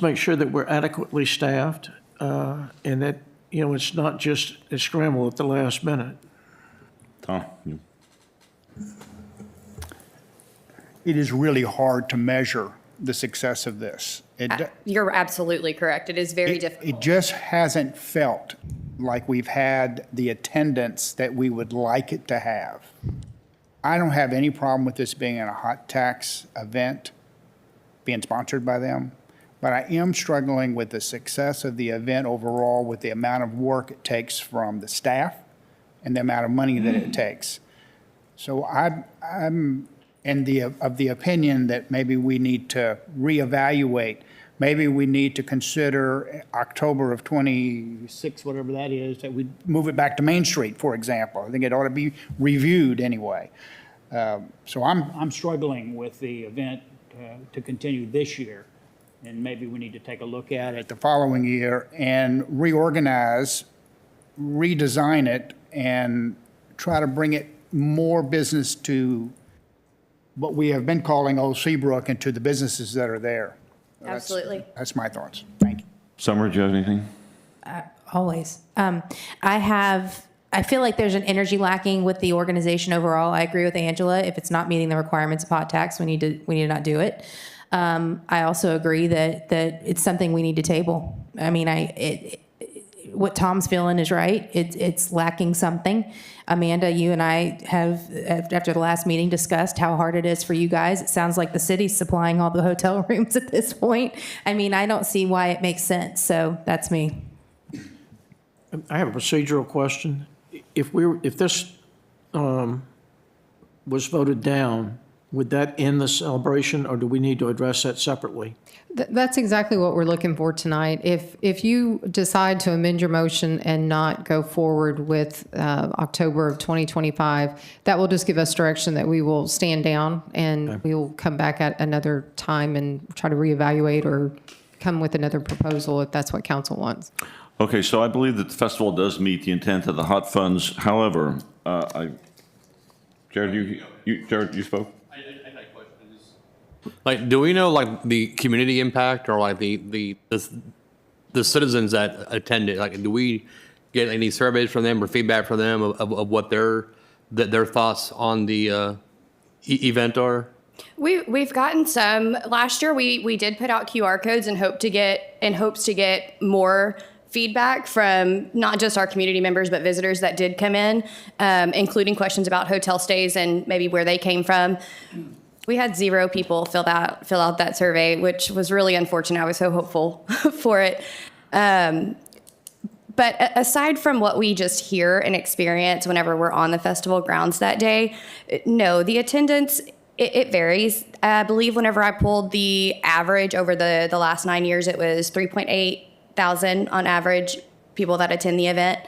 make sure that we're adequately staffed and that, it's not just a scramble at the last minute. Tom? It is really hard to measure the success of this. You're absolutely correct. It is very difficult. It just hasn't felt like we've had the attendance that we would like it to have. I don't have any problem with this being a hot tax event, being sponsored by them, but I am struggling with the success of the event overall, with the amount of work it takes from the staff and the amount of money that it takes. So I'm of the opinion that maybe we need to reevaluate. Maybe we need to consider October of 26, whatever that is, that we move it back to Main Street, for example. I think it ought to be reviewed anyway. So I'm struggling with the event to continue this year. And maybe we need to take a look at it the following year and reorganize, redesign it, and try to bring it more business to what we have been calling Old Seabrook and to the businesses that are there. Absolutely. That's my thoughts. Thank you. Summer, do you have anything? Always. I feel like there's an energy lacking with the organization overall. I agree with Angela. If it's not meeting the requirements of hot tax, we need to not do it. I also agree that it's something we need to table. I mean, what Tom's feeling is right. It's lacking something. Amanda, you and I have, after the last meeting, discussed how hard it is for you guys. It sounds like the city's supplying all the hotel rooms at this point. I mean, I don't see why it makes sense. So that's me. I have a procedural question. If this was voted down, would that end the celebration, or do we need to address that separately? That's exactly what we're looking for tonight. If you decide to amend your motion and not go forward with October of 2025, that will just give us direction that we will stand down and we will come back at another time and try to reevaluate or come with another proposal if that's what council wants. Okay, so I believe that the festival does meet the intent of the hot funds. However, Jared, you spoke? I had a question. Like, do we know like the community impact or like the citizens that attended? Like, do we get any surveys from them or feedback from them of what their thoughts on the event are? We've gotten some. Last year we did put out QR codes in hopes to get more feedback from not just our community members, but visitors that did come in, including questions about hotel stays and maybe where they came from. We had 0 people fill out that survey, which was really unfortunate. I was so hopeful for it. But aside from what we just hear and experience whenever we're on the festival grounds that day, no, the attendance, it varies. I believe whenever I pulled the average over the last 9 years, it was 3,800 on average people that attend the event.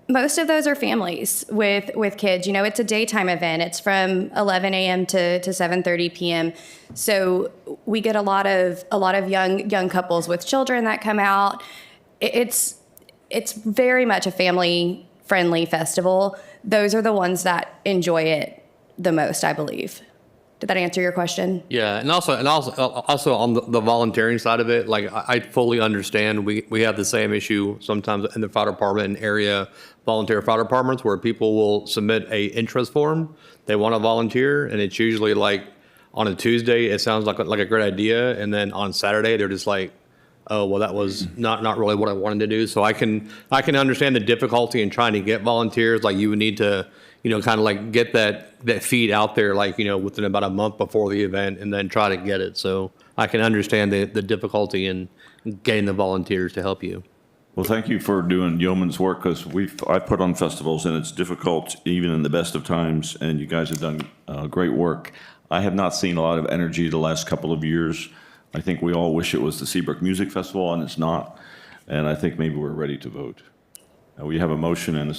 Most of those are families with kids. It's a daytime event. It's from 11 a.m. to 7:30 p.m. So we get a lot of young couples with children that come out. It's very much a family friendly festival. Those are the ones that enjoy it the most, I believe. Did that answer your question? Yeah, and also on the volunteering side of it, like I fully understand. We have the same issue sometimes in the fire department and area volunteer fire departments where people will submit a interest form. They want to volunteer, and it's usually like on a Tuesday, it sounds like a great idea, and then on Saturday they're just like, oh, well, that was not really what I wanted to do. So I can understand the difficulty in trying to get volunteers. Like you would need to, kind of like get that feed out there, like, within about a month before the event and then try to get it. So I can understand the difficulty in getting the volunteers to help you. Well, thank you for doing yeoman's work, because I've put on festivals and it's difficult even in the best of times, and you guys have done great work. I have not seen a lot of energy the last couple of years. I think we all wish it was the Seabrook Music Festival, and it's not. And I think maybe we're ready to vote. We have a motion and a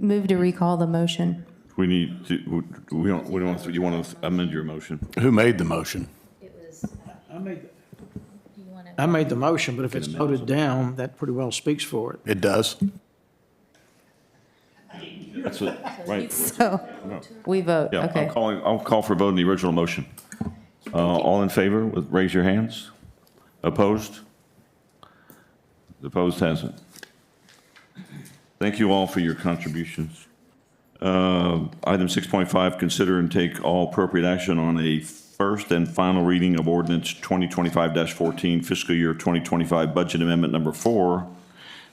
Move to recall the motion. we need to, we don't want to, you want to amend your motion? Who made the motion? I made the motion, but if it's voted down, that pretty well speaks for it. It does. That's what, right? So we vote, Yeah, okay. I'll call for a vote on the original motion. All in favor, raise your hands. Opposed? The opposed has it. Thank you all for your contributions. Item 6.5, consider and take all appropriate action on a first and final reading of ordinance 2025-14, fiscal year 2025 budget amendment number 4,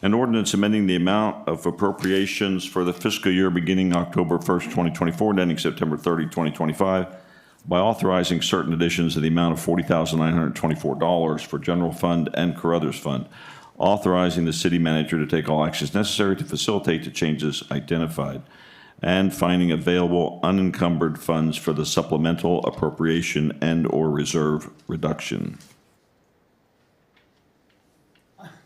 an ordinance amending the amount of appropriations for the fiscal year beginning October 1st, 2024 and ending September 30, 2025, by authorizing certain additions of the amount of $40,924 for general fund and Carruthers Fund, authorizing the city manager to take all actions necessary to facilitate the changes identified, and finding available unencumbered funds for the supplemental appropriation and/or reserve reduction.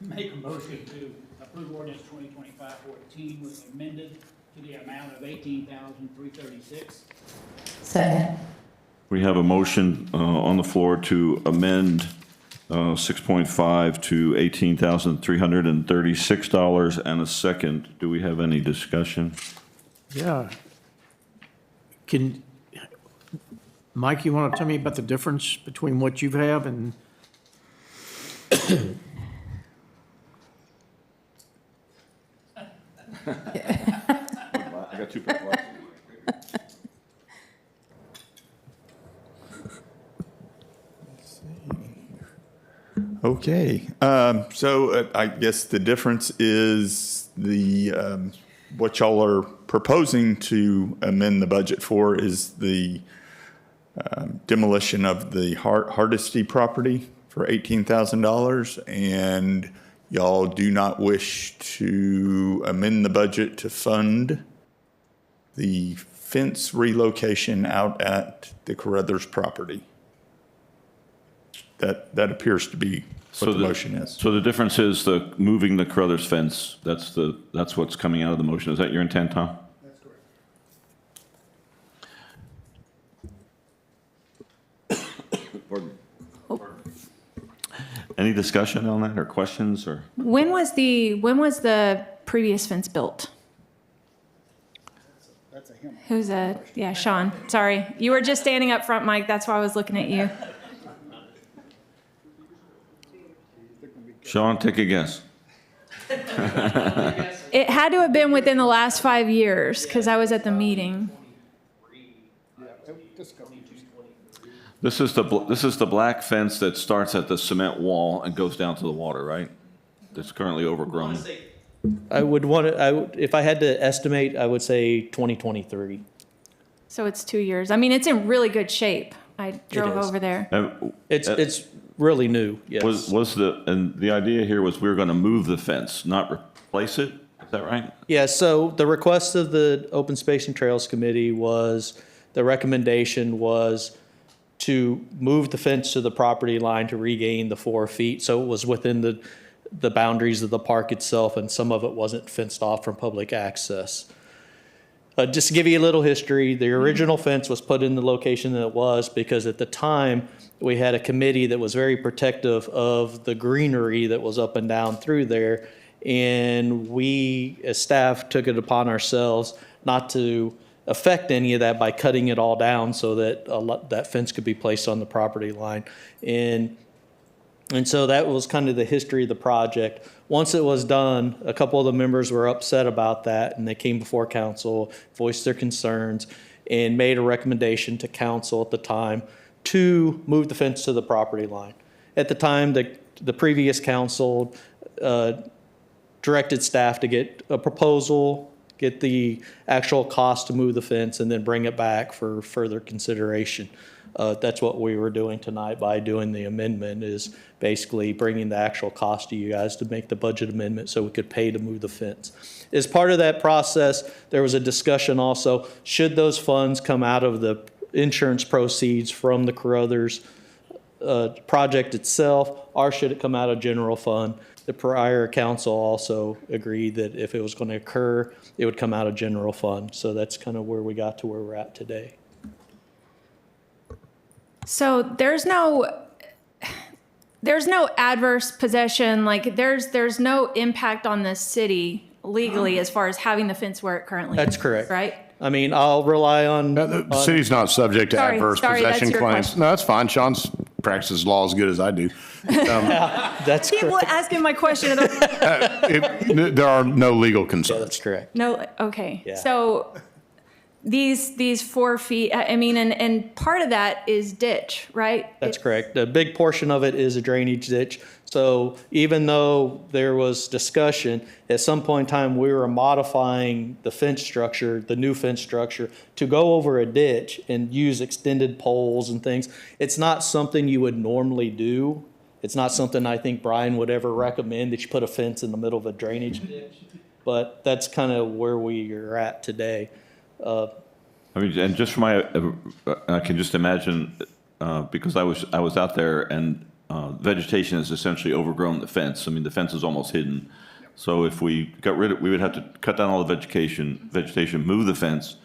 Make a motion to approve ordinance 2025-14 with amended to the amount of $18,336. Second. We have a motion on the floor to amend 6.5 to $18,336 and a second. Do we have any discussion? Yeah. Mike, you want to tell me about the difference between what you have and? I got 2 pairs of glasses. Okay, so I guess the difference is what y'all are proposing to amend the budget for is the demolition of the Hardesty property for $18,000, and y'all do not wish to amend the budget to fund the fence relocation out at the Carruthers property. That appears to be what the motion is. So the difference is moving the Carruthers fence. That's what's coming out of the motion. Is that your intent, Tom? That's correct. Pardon. Any discussion on that or questions or? When was the previous fence built? That's a him. Who's yeah, Sean. Sorry. You were just standing up front, Mike. That's why I was looking at you. Sean, take a guess. It had to have been within the last 5 years because I was at the meeting. This is the black fence that starts at the cement wall and goes down to the water, right? That's currently overgrown. I would want to, if I had to estimate, I would say 2023. So it's 2 years. I mean, it's in really good shape. I drove is. over there. It's really new, yes. And the idea here was we were going to move the fence, not replace it? Is that right? Yeah, so the request of the Open Space and Trails Committee the recommendation was to move the fence to the property line to regain the 4 feet. So it was within the boundaries of the park itself, and some of it wasn't fenced off from public access. Just to give you a little history, the original fence was put in the location that it was because at the time we had a committee that was very protective of the greenery that was up and down through there. And we, as staff, took it upon ourselves not to affect any of that by cutting it all down so that that fence could be placed on the property line. And so that was kind of the history of the project. Once it was done, a couple of the members were upset about that, and they came before council, voiced their concerns, and made a recommendation to council at the time to move the fence to the property line. At the time, the previous council directed staff to get a proposal, get the actual cost to move the fence, and then bring it back for further consideration. That's what we were doing tonight by doing the amendment, is basically bringing the actual cost to you guys to make the budget amendment so we could pay to move the fence. As part of that process, there was a discussion also, should those funds come out of the insurance proceeds from the Carruthers project itself, or should it come out of general fund? The prior council also agreed that if it was going to occur, it would come out of general fund. So that's kind of where we got to where we're at today. So there's no adverse possession, like there's no impact on the city legally as far as having the fence where it currently is. That's correct. Right? I mean, I'll rely on. The city's not subject to adverse sorry, that's possession your claims. question. No, that's fine. Sean's practices law as good as I do. That's People correct. asking my question. There are no legal concerns. That's correct. No, okay. Yeah. So these 4 feet, I mean, and part of that is ditch, right? That's correct. A big portion of it is a drainage ditch. So even though there was discussion, at some point in time, we were modifying the fence structure, the new fence structure, to go over a ditch and use extended poles and things. It's not something you would normally do. It's not something I think Brian would ever recommend, that you put a fence in the middle of a drainage ditch. But that's kind of where we are at today. I mean, and just for my, I can just imagine, because I was out there, and vegetation has essentially overgrown the fence. I mean, the fence is almost hidden. So if we got rid of, we would have to cut down all the vegetation, move the fence,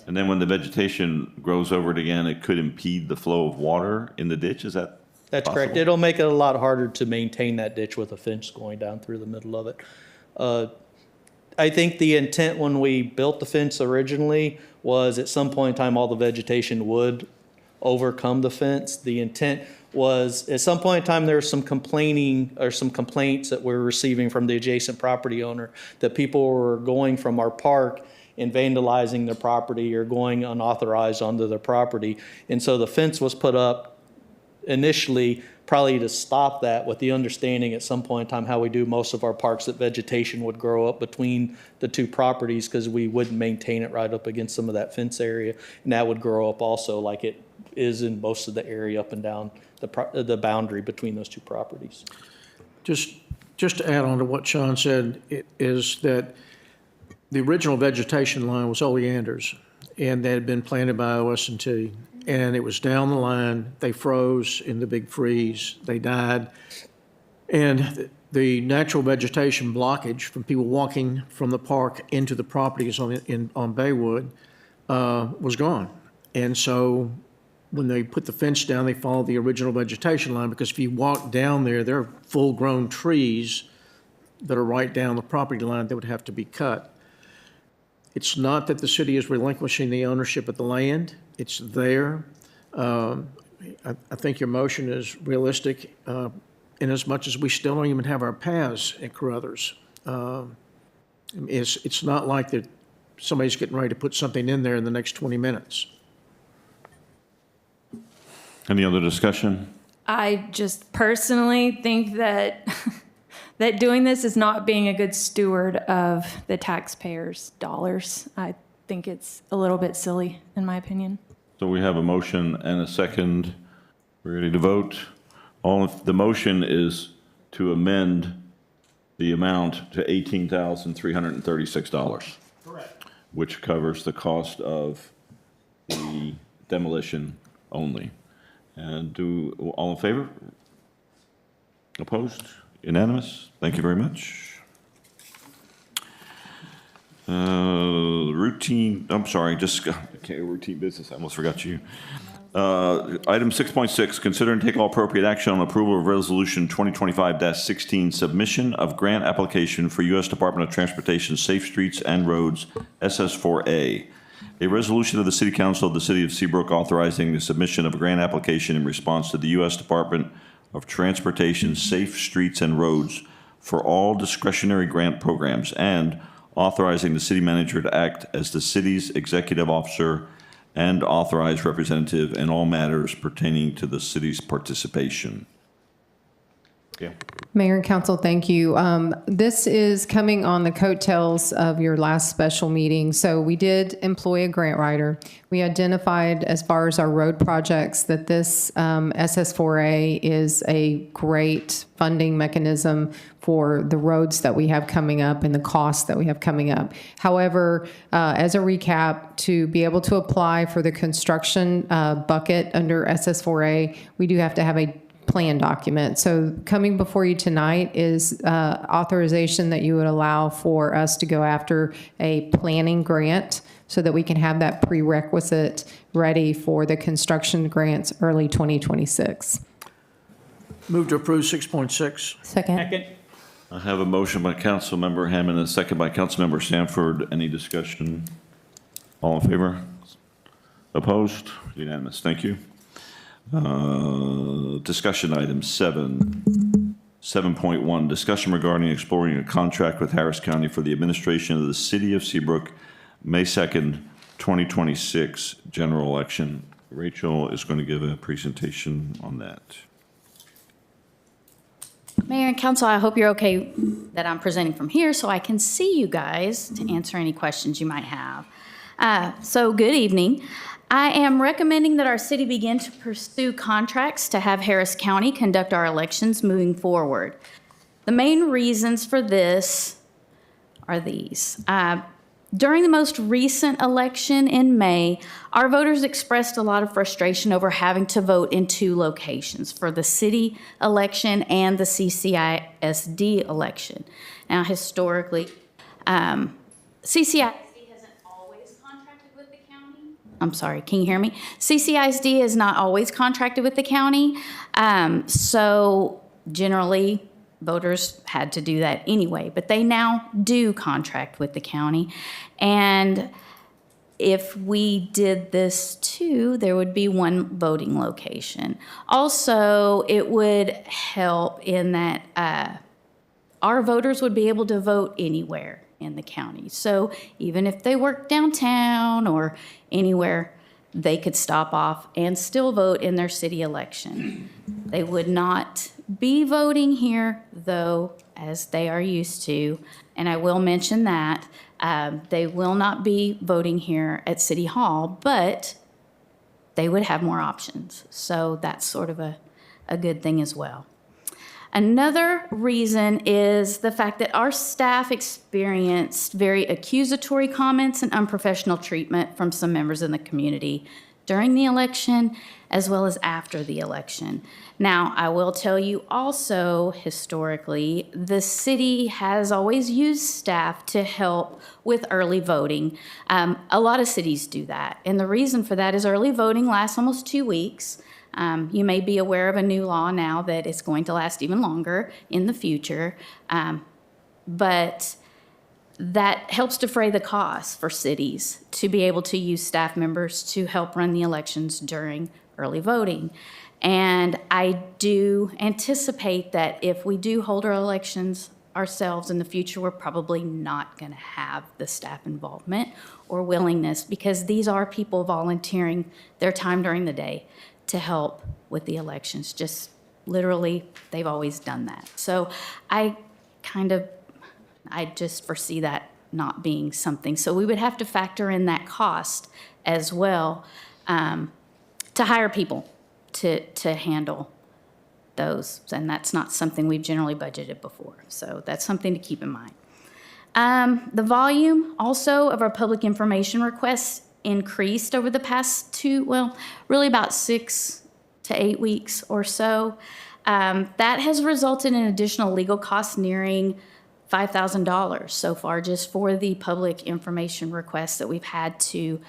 and then when the vegetation grows over it again, it could impede the flow of water in the ditch. Is that That's possible? correct. It'll make it a lot harder to maintain that ditch with a fence going down through the middle of it. I think the intent when we built the fence originally was at some point in time, all the vegetation would overcome the fence. The intent was at some point in time, there was some complaining or some complaints that we're receiving from the adjacent property owner that people were going from our park and vandalizing their property or going unauthorized onto their property. And so the fence was put up initially probably to stop that, with the understanding at some point in time how we do most of our parks, that vegetation would grow up between the two properties because we wouldn't maintain it right up against some of that fence area. And that would grow up also like it is in most of the area up and down the boundary between those two properties. Just to add on to what Sean said, it is that the original vegetation line was oleanders, and they had been planted by OS&T. And it was down the line, they froze in the big freeze, they died. And the natural vegetation blockage from people walking from the park into the properties on Baywood was gone. And so when they put the fence down, they followed the original vegetation line, because if you walk down there, there are full-grown trees that are right down the property line that would have to be cut. It's not that the city is relinquishing the ownership of the land. It's there. I think your motion is realistic in as much as we still don't even have our paths at Carruthers. It's not like that somebody's getting ready to put something in there in the next 20 minutes. Any other discussion? I just personally think that that doing this is not being a good steward of the taxpayers' dollars. I think it's a little bit silly, in my opinion. So we have a motion and a second. We're ready to vote. The motion is to amend the amount to $18,336. Correct. Which covers the cost of the demolition only. And all in favor? Opposed? Unanimous? Thank you very much. Routine, I'm sorry, just, okay, routine business, I almost forgot you. Item 6.6, consider and take all appropriate action on approval of Resolution 2025-16, submission of grant application for U.S. Department of Transportation Safe Streets and Roads, SS4A. A resolution of the City Council of the City of Seabrook authorizing the submission of a grant application in response to the U.S. Department of Transportation Safe Streets and Roads for all discretionary grant programs and authorizing the city manager to act as the city's executive officer and authorized representative in all matters pertaining to the city's participation. Okay. Mayor and council, thank you. This is coming on the coattails of your last special meeting. So we did employ a grant writer. We identified, as far as our road projects, that this SS4A is a great funding mechanism for the roads that we have coming up and the costs that we have coming up. However, as a recap, to be able to apply for the construction bucket under SS4A, we do have to have a plan document. So coming before you tonight is authorization that you would allow for us to go after a planning grant so that we can have that prerequisite ready for the construction grants early 2026. Move to approve 6.6. Second. I have a motion by Councilmember Hammond and a second by Councilmember Sanford. Any discussion? All in favor? Opposed? Unanimous. Thank you. Discussion item 7.1, discussion regarding exploring a contract with Harris County for the administration of the City of Seabrook, May 2nd, 2026 general election. Rachel is going to give a presentation on that. Mayor and council, I hope you're okay that I'm presenting from here so I can see you guys to answer any questions you might have. So good evening. I am recommending that our city begin to pursue contracts to have Harris County conduct our elections moving forward. The main reasons for this are these. During the most recent election in May, our voters expressed a lot of frustration over having to vote in two locations for the city election and the CCISD election. Now, historically, CCISD I'm sorry, can you hear me? CCISD is not always contracted with the county, so generally voters had to do that anyway, but they now do contract with the county. And if we did this too, there would be one voting location. Also, it would help in that our voters would be able to vote anywhere in the county. So even if they work downtown or anywhere, they could stop off and still vote in their city election. They would not be voting here, though, as they are used to. And I will mention that they will not be voting here at City Hall, but they would have more options. So that's sort of a good thing as well. Another reason is the fact that our staff experienced very accusatory comments and unprofessional treatment from some members in the community during the election as well as after the election. Now, I will tell you also, historically, the city has always used staff to help with early voting. A lot of cities do that, and the reason for that is early voting lasts almost 2 weeks. You may be aware of a new law now that it's going to last even longer in the future, but that helps defray the costs for cities to be able to use staff members to help run the elections during early voting. And I do anticipate that if we do hold our elections ourselves in the future, we're probably not going to have the staff involvement or willingness, because these are people volunteering their time during the day to help with the elections. Just literally, they've always done that. So I just foresee that not being something. So we would have to factor in that cost as well to hire people to handle those. And that's not something we've generally budgeted before. So that's something to keep in mind. The volume also of our public information requests increased over the past really about 6 to 8 weeks or so. That has resulted in additional legal costs nearing $5,000 so far just for the public information requests that we've had to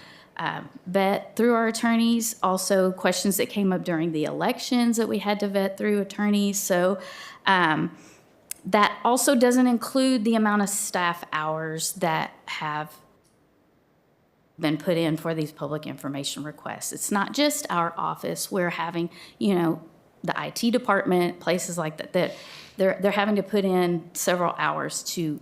vet through our attorneys. Also, questions that came up during the elections that we had to vet through attorneys. So that also doesn't include the amount of staff hours that have been put in for these public information requests. It's not just our office. We're having, the IT department, places like that they're having to put in several hours to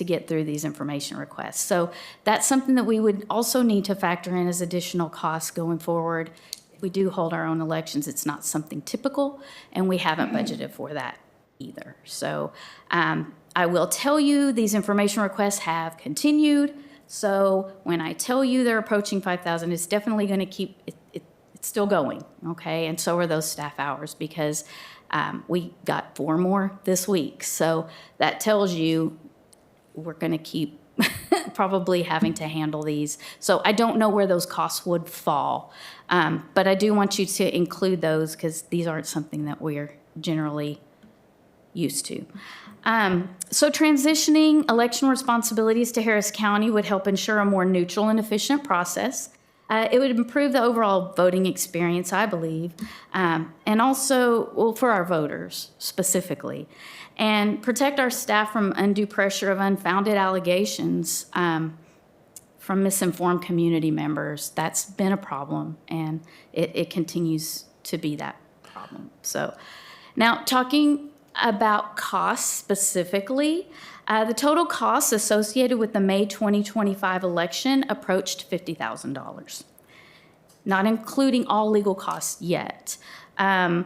get through these information requests. So that's something that we would also need to factor in as additional costs going forward. If we do hold our own elections, it's not something typical, and we haven't budgeted for that either. So I will tell you these information requests have continued. So when I tell you they're approaching 5,000, it's definitely going to keep it's still going, okay? And so are those staff hours, because we got 4 more this week. So that tells you we're going to keep probably having to handle these. So I don't know where those costs would fall, but I do want you to include those because these aren't something that we're generally used to. So transitioning election responsibilities to Harris County would help ensure a more neutral and efficient process. It would improve the overall voting experience, I believe, and also, for our voters specifically, and protect our staff from undue pressure of unfounded allegations from misinformed community members. That's been a problem, and it continues to be that problem. So now talking about costs specifically, the total costs associated with the May 2025 election approached $50,000, not including all legal costs yet. Harris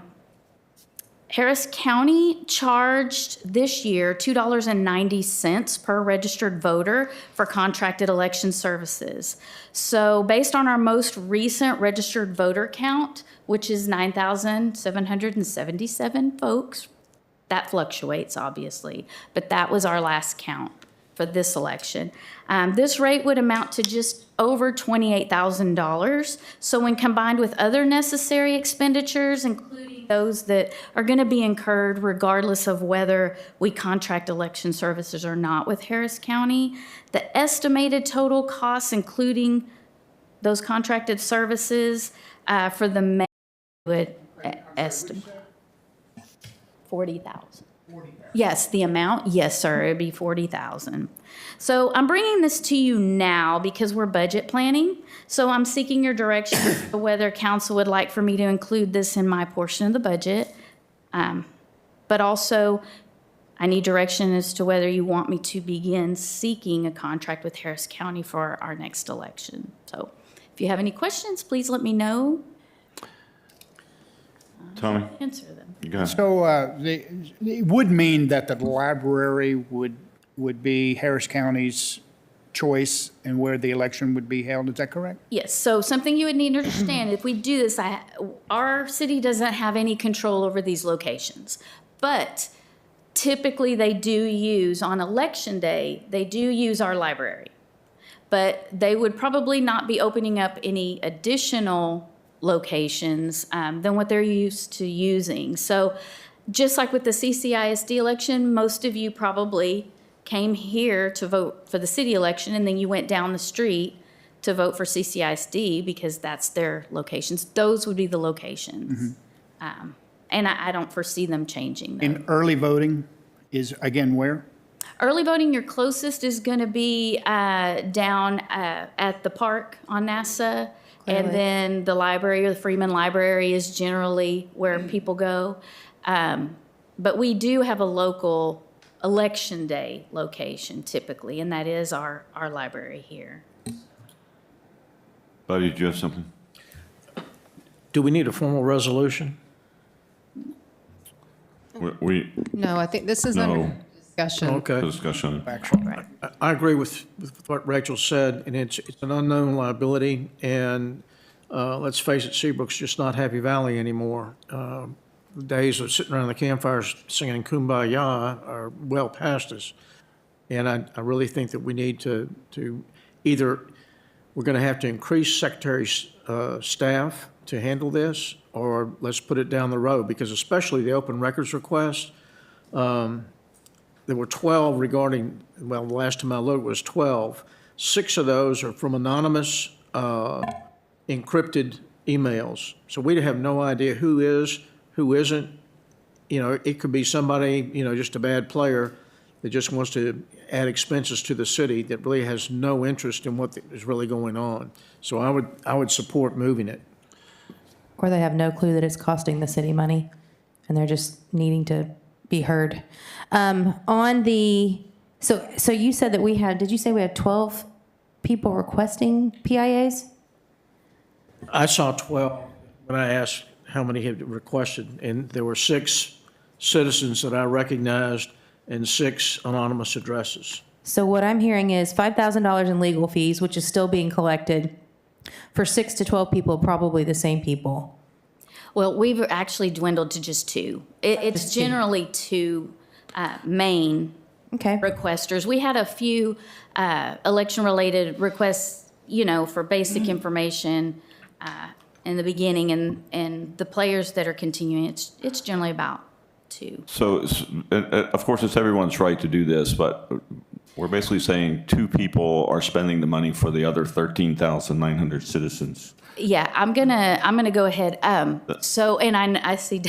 County charged this year $2.90 per registered voter for contracted election services. So based on our most recent registered voter count, which is 9,777 folks, that fluctuates, obviously, but that was our last count for this election. This rate would amount to just over $28,000. So when combined with other necessary expenditures, including those that are going to be incurred regardless of whether we contract election services or not with Harris County, the estimated total costs, including those contracted services for the May would estimate. 40,000. Yes, the amount, yes, sir, it'd be 40,000. So I'm bringing this to you now because we're budget planning. So I'm seeking your direction as to whether council would like for me to include this in my portion of the budget. But also, I need direction as to whether you want me to begin seeking a contract with Harris County for our next election. So if you have any questions, please let me know. Tommy? Answer them. Go ahead. So it would mean that the library would be Harris County's choice and where the election would be held. Is that correct? Yes, so something you would need to understand, if we do this, our city doesn't have any control over these locations. But typically they do use, on election day, they do use our library. But they would probably not be opening up any additional locations than what they're used to using. So just like with the CCISD election, most of you probably came here to vote for the city election, and then you went down the street to vote for CCISD because that's their locations. Those would be the locations. Mm-hmm. And I don't foresee them changing. And early voting is, again, where? Early voting, your closest is going to be down at the park on NASA. And then the library, or the Freeman Library, is generally where people go. But we do have a local election day location typically, and that is our library here. Buddy, did you have something? Do we need a formal resolution? No, I think this is No. under discussion. Okay. Discussion. I agree with what Rachel said, and it's an unknown liability, and let's face it, Seabrook's just not Happy Valley anymore. The days of sitting around the campfires singing Kumbaya are well past us. And I really think that we need to either, we're going to have to increase secretary's staff to handle this, or let's put it down the road, because especially the open records request, there were 12 regarding, well, the last time I looked was 12. 6 of those are from anonymous encrypted emails. So we have no idea who is, who isn't. You know, it could be somebody, you know, just a bad player that just wants to add expenses to the city that really has no interest in what is really going on. So I would support moving it. Or they have no clue that it's costing the city money, and they're just needing to be heard. So you said that we had, did you say we had 12 people requesting PIAs? I saw 12 when I asked how many had requested, and there were 6 citizens that I recognized and 6 anonymous addresses. So what I'm hearing is $5,000 in legal fees, which is still being collected for 6 to 12 people, probably the same people. Well, we've actually dwindled to just 2. It's generally 2 main requesters. We had a few election-related requests, you know, for basic information in the beginning, and the players that are continuing, it's generally about 2. So, of course, it's everyone's right to do this, but we're basically saying 2 people are spending the money for the other 13,900 citizens. Yeah, I'm gonna go ahead. So, and I see,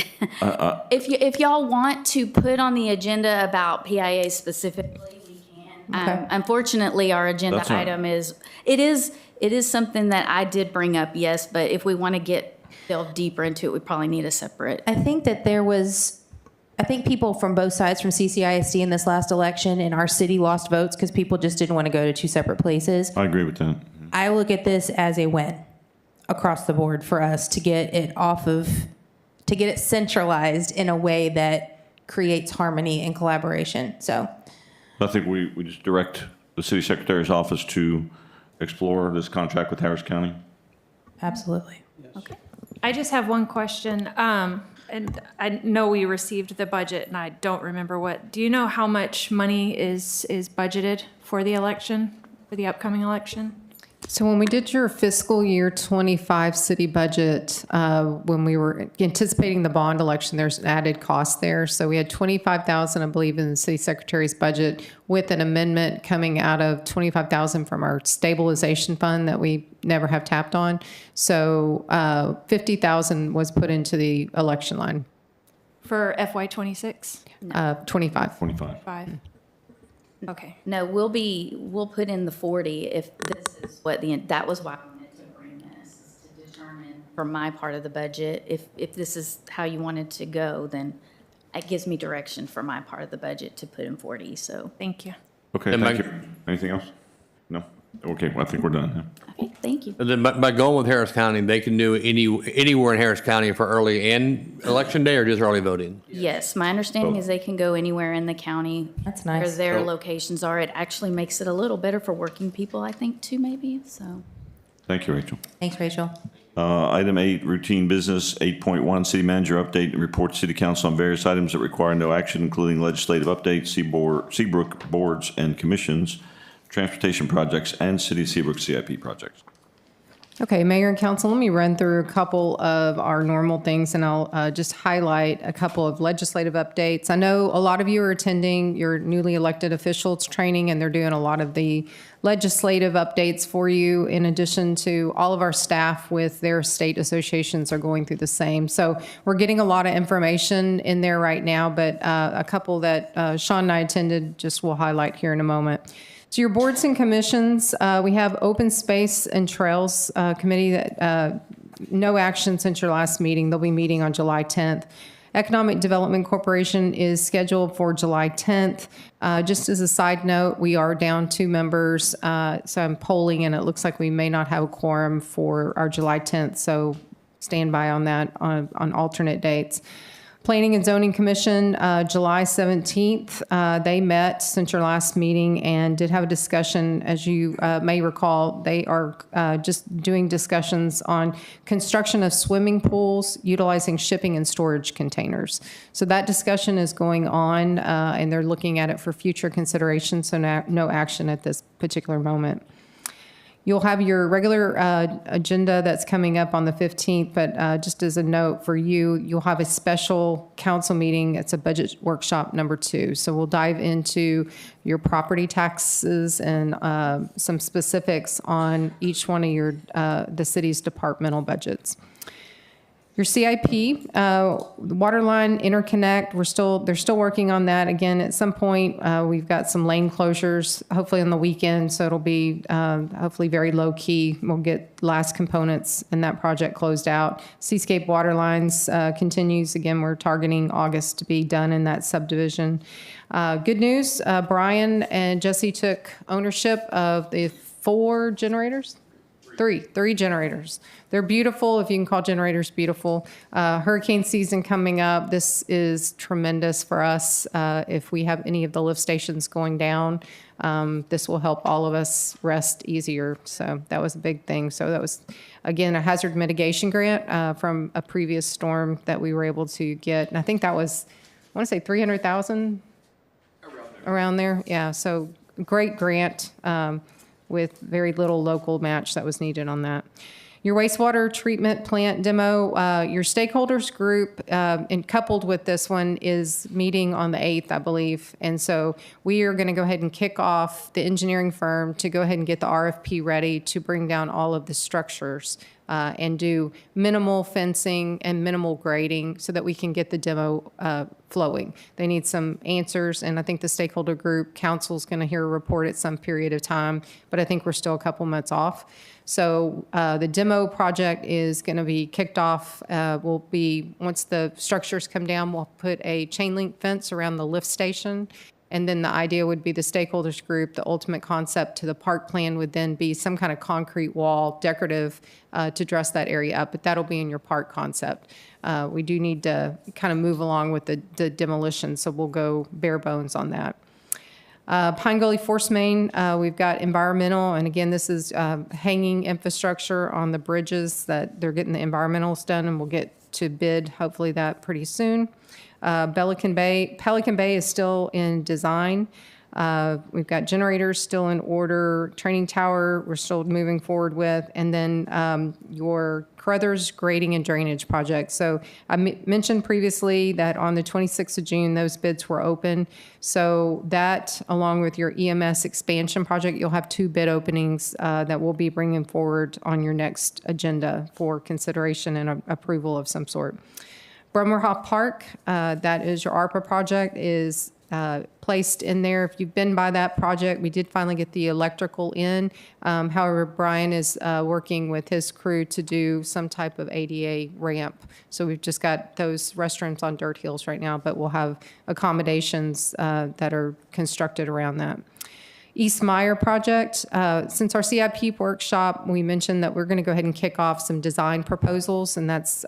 if y'all want to put on the agenda about PIA specifically, we can. Unfortunately, our agenda item is something that I did bring up, yes, but if we want to delve deeper into it, we probably need a separate. I think that I think people from both sides from CCISD in this last election in our city lost votes because people just didn't want to go to 2 separate places. I agree with that. I look at this as a win across the board for us to get it centralized in a way that creates harmony and collaboration. So I think we just direct the city secretary's office to explore this contract with Harris County. absolutely. Okay. I just have one question. And I know we received the budget, and I don't remember what. Do you know how much money is budgeted for the election, for the upcoming election? So when we did your fiscal year 25 city budget, when we were anticipating the bond election, there's an added cost there. So we had 25,000, I believe, in the city secretary's budget, with an amendment coming out of 25,000 from our stabilization fund that we never have tapped on. So 50,000 was put into the election line. For FY26? 25. 5. Okay. No, we'll put in the 40 if this is what that was why I wanted to bring this, is to determine from my part of the budget, if this is how you wanted to go, then it gives me direction for my part of the budget to put in 40, so. Thank you. Okay, thank you. Anything else? No? Okay, well, I think we're done. Okay, thank you. And then by going with Harris County, they can do anywhere in Harris County for early and election day, or just early voting? Yes, my understanding is they can go anywhere in the county. That's where nice. their locations are. It actually makes it a little better for working people, I think, too, maybe, so. Thank you, Rachel. Thanks, Rachel. Item 8, routine business. 8.1, city manager update and report to city council on various items that require no action, including legislative updates, Seabrook boards and commissions, transportation projects, and City of Seabrook CIP projects. Okay, Mayor and Council, let me run through a couple of our normal things, and I'll just highlight a couple of legislative updates. I know a lot of you are attending your newly elected officials training, and they're doing a lot of the legislative updates for you, in addition to all of our staff with their state associations are going through the same. So we're getting a lot of information in there right now, but a couple that Sean and I attended just will highlight here in a moment. So your boards and commissions, we have Open Space and Trails Committee that no action since your last meeting. They'll be meeting on July 10th. Economic Development Corporation is scheduled for July 10th. Just as a side note, we are down 2 members, so I'm polling, and it looks like we may not have a quorum for our July 10th, so stand by on that on alternate dates. Planning and Zoning Commission, July 17th, they met since your last meeting and did have a discussion. As you may recall, they are just doing discussions on construction of swimming pools utilizing shipping and storage containers. So that discussion is going on, and they're looking at it for future consideration, so no action at this particular moment. You'll have your regular agenda that's coming up on the 15th, but just as a note for you, you'll have a special council meeting. It's a budget workshop number 2. So we'll dive into your property taxes and some specifics on each one of your the city's departmental budgets. Your CIP, water line interconnect, they're still working on that. Again, at some point, we've got some lane closures, hopefully on the weekend, so it'll be hopefully very low key. We'll get last components in that project closed out. Seascape water lines continues. Again, we're targeting August to be done in that subdivision. Good news, Brian and Jesse took ownership of the 4 generators. Three generators. They're beautiful, if you can call generators beautiful. Hurricane season coming up. This is tremendous for us. If we have any of the lift stations going down, this will help all of us rest easier. So that was a big thing. So that was, again, a hazard mitigation grant from a previous storm that we were able to get. And I think that was, I want to say 300,000? Around there. Yeah, so great grant. With very little local match that was needed on that. Your wastewater treatment plant demo, your stakeholders group, and coupled with this one, is meeting on the 8th, I believe. And so we are going to go ahead and kick off the engineering firm to go ahead and get the RFP ready to bring down all of the structures and do minimal fencing and minimal grading so that we can get the demo flowing. They need some answers, and I think the stakeholder group council is going to hear a report at some period of time, but I think we're still a couple months off. So the demo project is going to be kicked off. Will be, once the structures come down, we'll put a chain link fence around the lift station. And then the idea would be the stakeholders group, the ultimate concept to the park plan would then be some kind of concrete wall, decorative, to dress that area up, but that'll be in your park concept. We do need to kind of move along with the demolition, so we'll go bare bones on that. Pine Gully Force Main, we've got environmental, and again, this is hanging infrastructure on the bridges that they're getting the environmentals done, and we'll get to bid hopefully that pretty soon. Pelican Bay is still in design. We've got generators still in order. Training tower, we're still moving forward with. And then your Crothers grading and drainage project. So I mentioned previously that on the 26th of June, those bids were open. So that, along with your EMS expansion project, you'll have 2 bid openings that we'll be bringing forward on your next agenda for consideration and approval of some sort. Bremerhoff Park, that is your ARPA project, is placed in there. If you've been by that project, we did finally get the electrical in. However, Brian is working with his crew to do some type of ADA ramp. So we've just got those restrooms on dirt hills right now, but we'll have accommodations that are constructed around that. East Meyer project, since our CIP workshop, we mentioned that we're going to go ahead and kick off some design proposals, and that's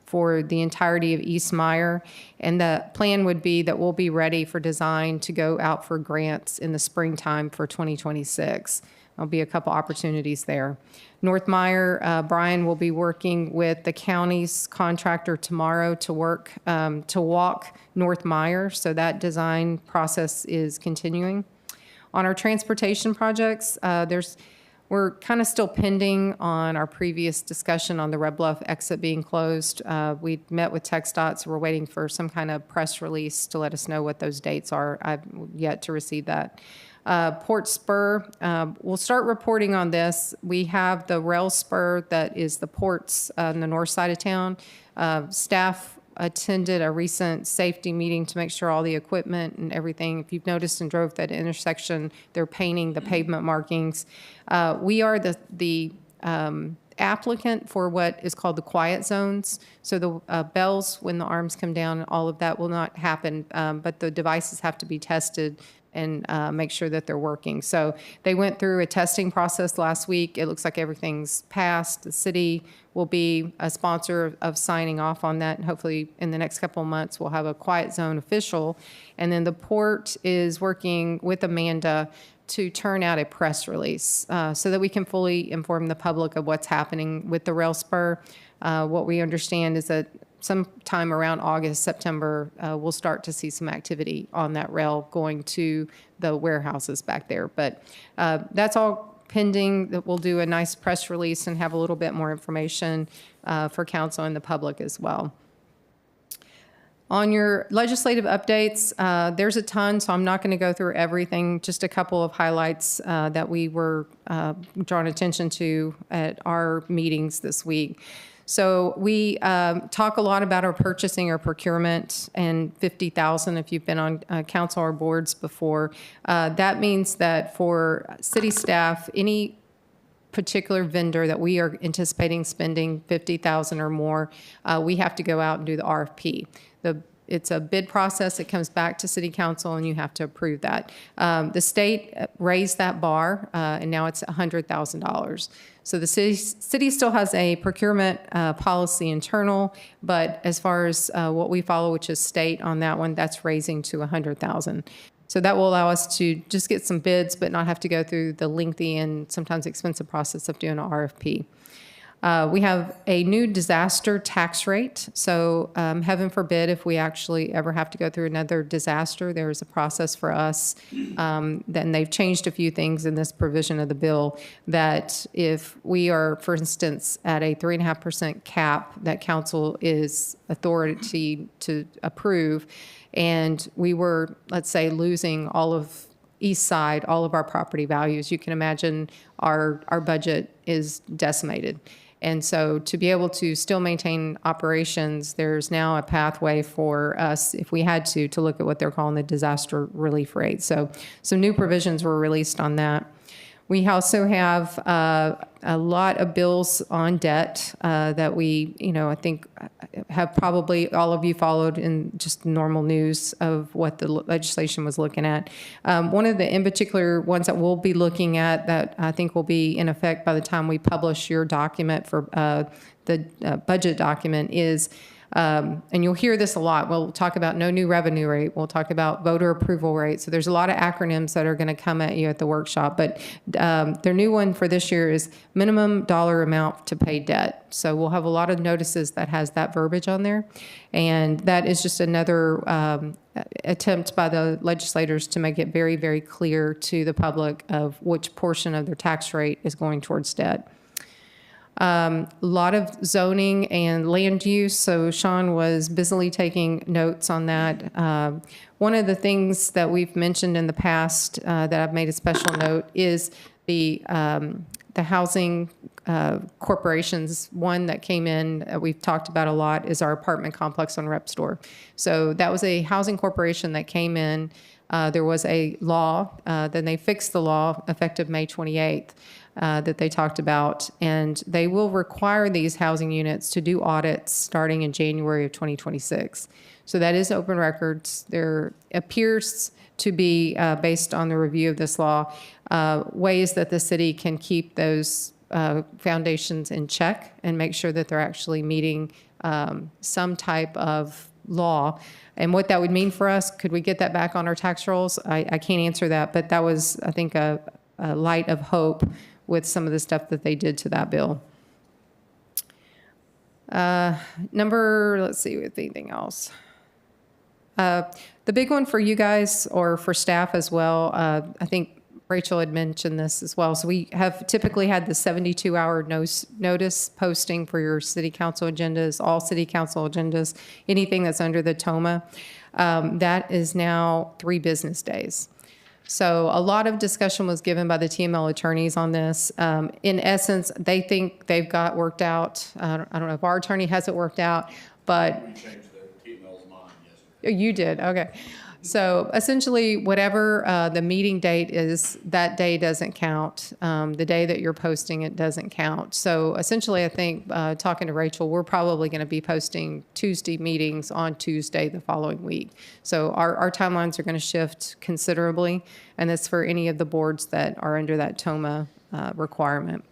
for the entirety of East Meyer. And the plan would be that we'll be ready for design to go out for grants in the springtime for 2026. There'll be a couple opportunities there. North Meyer, Brian will be working with the county's contractor tomorrow to work to walk North Meyer. So that design process is continuing. On our transportation projects, we're kind of still pending on our previous discussion on the Red Bluff exit being closed. We met with TxDOT, so we're waiting for some kind of press release to let us know what those dates are. I've yet to receive that. Port Spur, we'll start reporting on this. We have the rail spur that is the ports on the north side of town. Staff attended a recent safety meeting to make sure all the equipment and everything, if you've noticed and drove that intersection, they're painting the pavement markings. We are the applicant for what is called the quiet zones. So the bells, when the arms come down, all of that will not happen, but the devices have to be tested and make sure that they're working. So they went through a testing process last week. It looks like everything's passed. The city will be a sponsor of signing off on that. And hopefully in the next couple of months, we'll have a quiet zone official. And then the port is working with Amanda to turn out a press release so that we can fully inform the public of what's happening with the rail spur. What we understand is that sometime around August, September, we'll start to see some activity on that rail going to the warehouses back there. But that's all pending that we'll do a nice press release and have a little bit more information for council and the public as well. On your legislative updates, there's a ton, so I'm not going to go through everything, just a couple of highlights that we were drawn attention to at our meetings this week. So we talk a lot about our purchasing or procurement and 50,000 if you've been on council or boards before. That means that for city staff, any particular vendor that we are anticipating spending 50,000 or more, we have to go out and do the RFP. It's a bid process. It comes back to city council and you have to approve that. The state raised that bar and now it's $100,000. So the city still has a procurement policy internal, but as far as what we follow, which is state on that one, that's raising to $100,000. So that will allow us to just get some bids, but not have to go through the lengthy and sometimes expensive process of doing an RFP. We have a new disaster tax rate. So heaven forbid if we actually ever have to go through another disaster, there is a process for us. Then they've changed a few things in this provision of the bill that if we are, for instance, at a 3.5% cap that council is authority to approve, and we were, let's say, losing all of East Side, all of our property values, you can imagine our budget is decimated. And so to be able to still maintain operations, there's now a pathway for us, if we had to look at what they're calling the disaster relief rate. So some new provisions were released on that. We also have a lot of bills on debt that we, I think have probably all of you followed in just normal news of what the legislation was looking at. One of the in particular ones that we'll be looking at that I think will be in effect by the time we publish your document for the budget document is, and you'll hear this a lot, we'll talk about no new revenue rate, we'll talk about voter approval rate. So there's a lot of acronyms that are going to come at you at the workshop, but their new one for this year is minimum dollar amount to pay debt. So we'll have a lot of notices that has that verbiage on there. And that is just another attempt by the legislators to make it very, very clear to the public of which portion of their tax rate is going towards debt. A lot of zoning and land use. So Sean was busily taking notes on that. One of the things that we've mentioned in the past that I've made a special note is the housing corporations. One that came in, we've talked about a lot, is our apartment complex on Rep Store. So that was a housing corporation that came in. There was a law, then they fixed the law effective May 28th. That they talked about, and they will require these housing units to do audits starting in January of 2026. So that is open records. There appears to be, based on the review of this law, ways that the city can keep those foundations in check and make sure that they're actually meeting some type of law. And what that would mean for us, could we get that back on our tax rolls? I can't answer that, but that was, I think, a light of hope with some of the stuff that they did to that bill. Let's see, with anything else. The big one for you guys, or for staff as well, I think Rachel had mentioned this as well. So we have typically had the 72-hour notice posting for your city council agendas, all city council agendas, anything that's under the TOMA. That is now 3 business days. So a lot of discussion was given by the TML attorneys on this. In essence, they think they've got worked out. I don't know if our attorney has it worked out, but We changed the TML's mind yesterday. you did, okay. So essentially, whatever the meeting date is, that day doesn't count. The day that you're posting it doesn't count. So essentially, I think, talking to Rachel, we're probably going to be posting Tuesday meetings on Tuesday the following week. So our timelines are going to shift considerably, and that's for any of the boards that are under that TOMA requirement.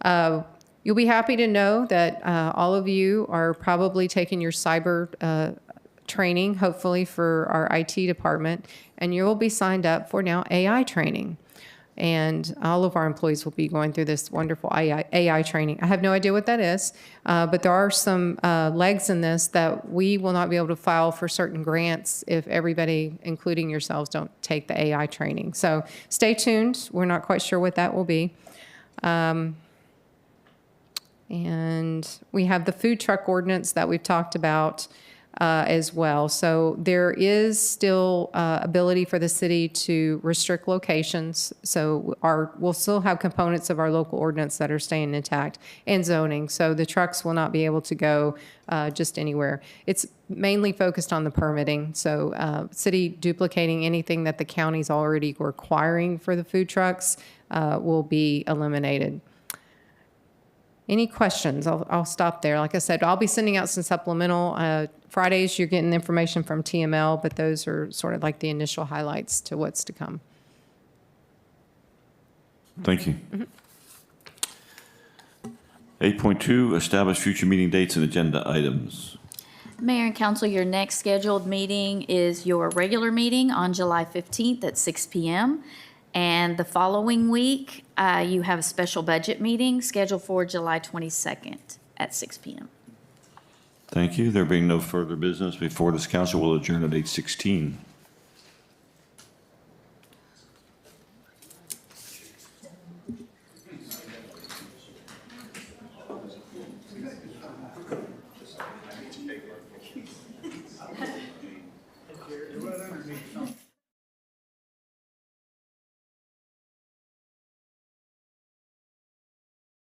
You'll be happy to know that all of you are probably taking your cyber training, hopefully for our IT department, and you will be signed up for now AI training. And all of our employees will be going through this wonderful AI training. I have no idea what that is, but there are some legs in this that we will not be able to file for certain grants if everybody, including yourselves, don't take the AI training. So stay tuned. We're not quite sure what that will be. And we have the food truck ordinance that we've talked about as well. So there is still ability for the city to restrict locations. So we'll still have components of our local ordinance that are staying intact, and zoning. So the trucks will not be able to go just anywhere. It's mainly focused on the permitting. So city duplicating anything that the county's already requiring for the food trucks will be eliminated. Any questions? I'll stop there. Like I said, I'll be sending out some supplemental. Fridays, you're getting information from TML, but those are sort of like the initial highlights to what's to come. Thank you. 8.2, establish future meeting dates and agenda items. Mayor and council, your next scheduled meeting is your regular meeting on July 15th at 6 p.m. And the following week, you have a special budget meeting scheduled for July 22nd at 6 p.m. Thank you. There being no further business before this council, will adjourn at 8:16.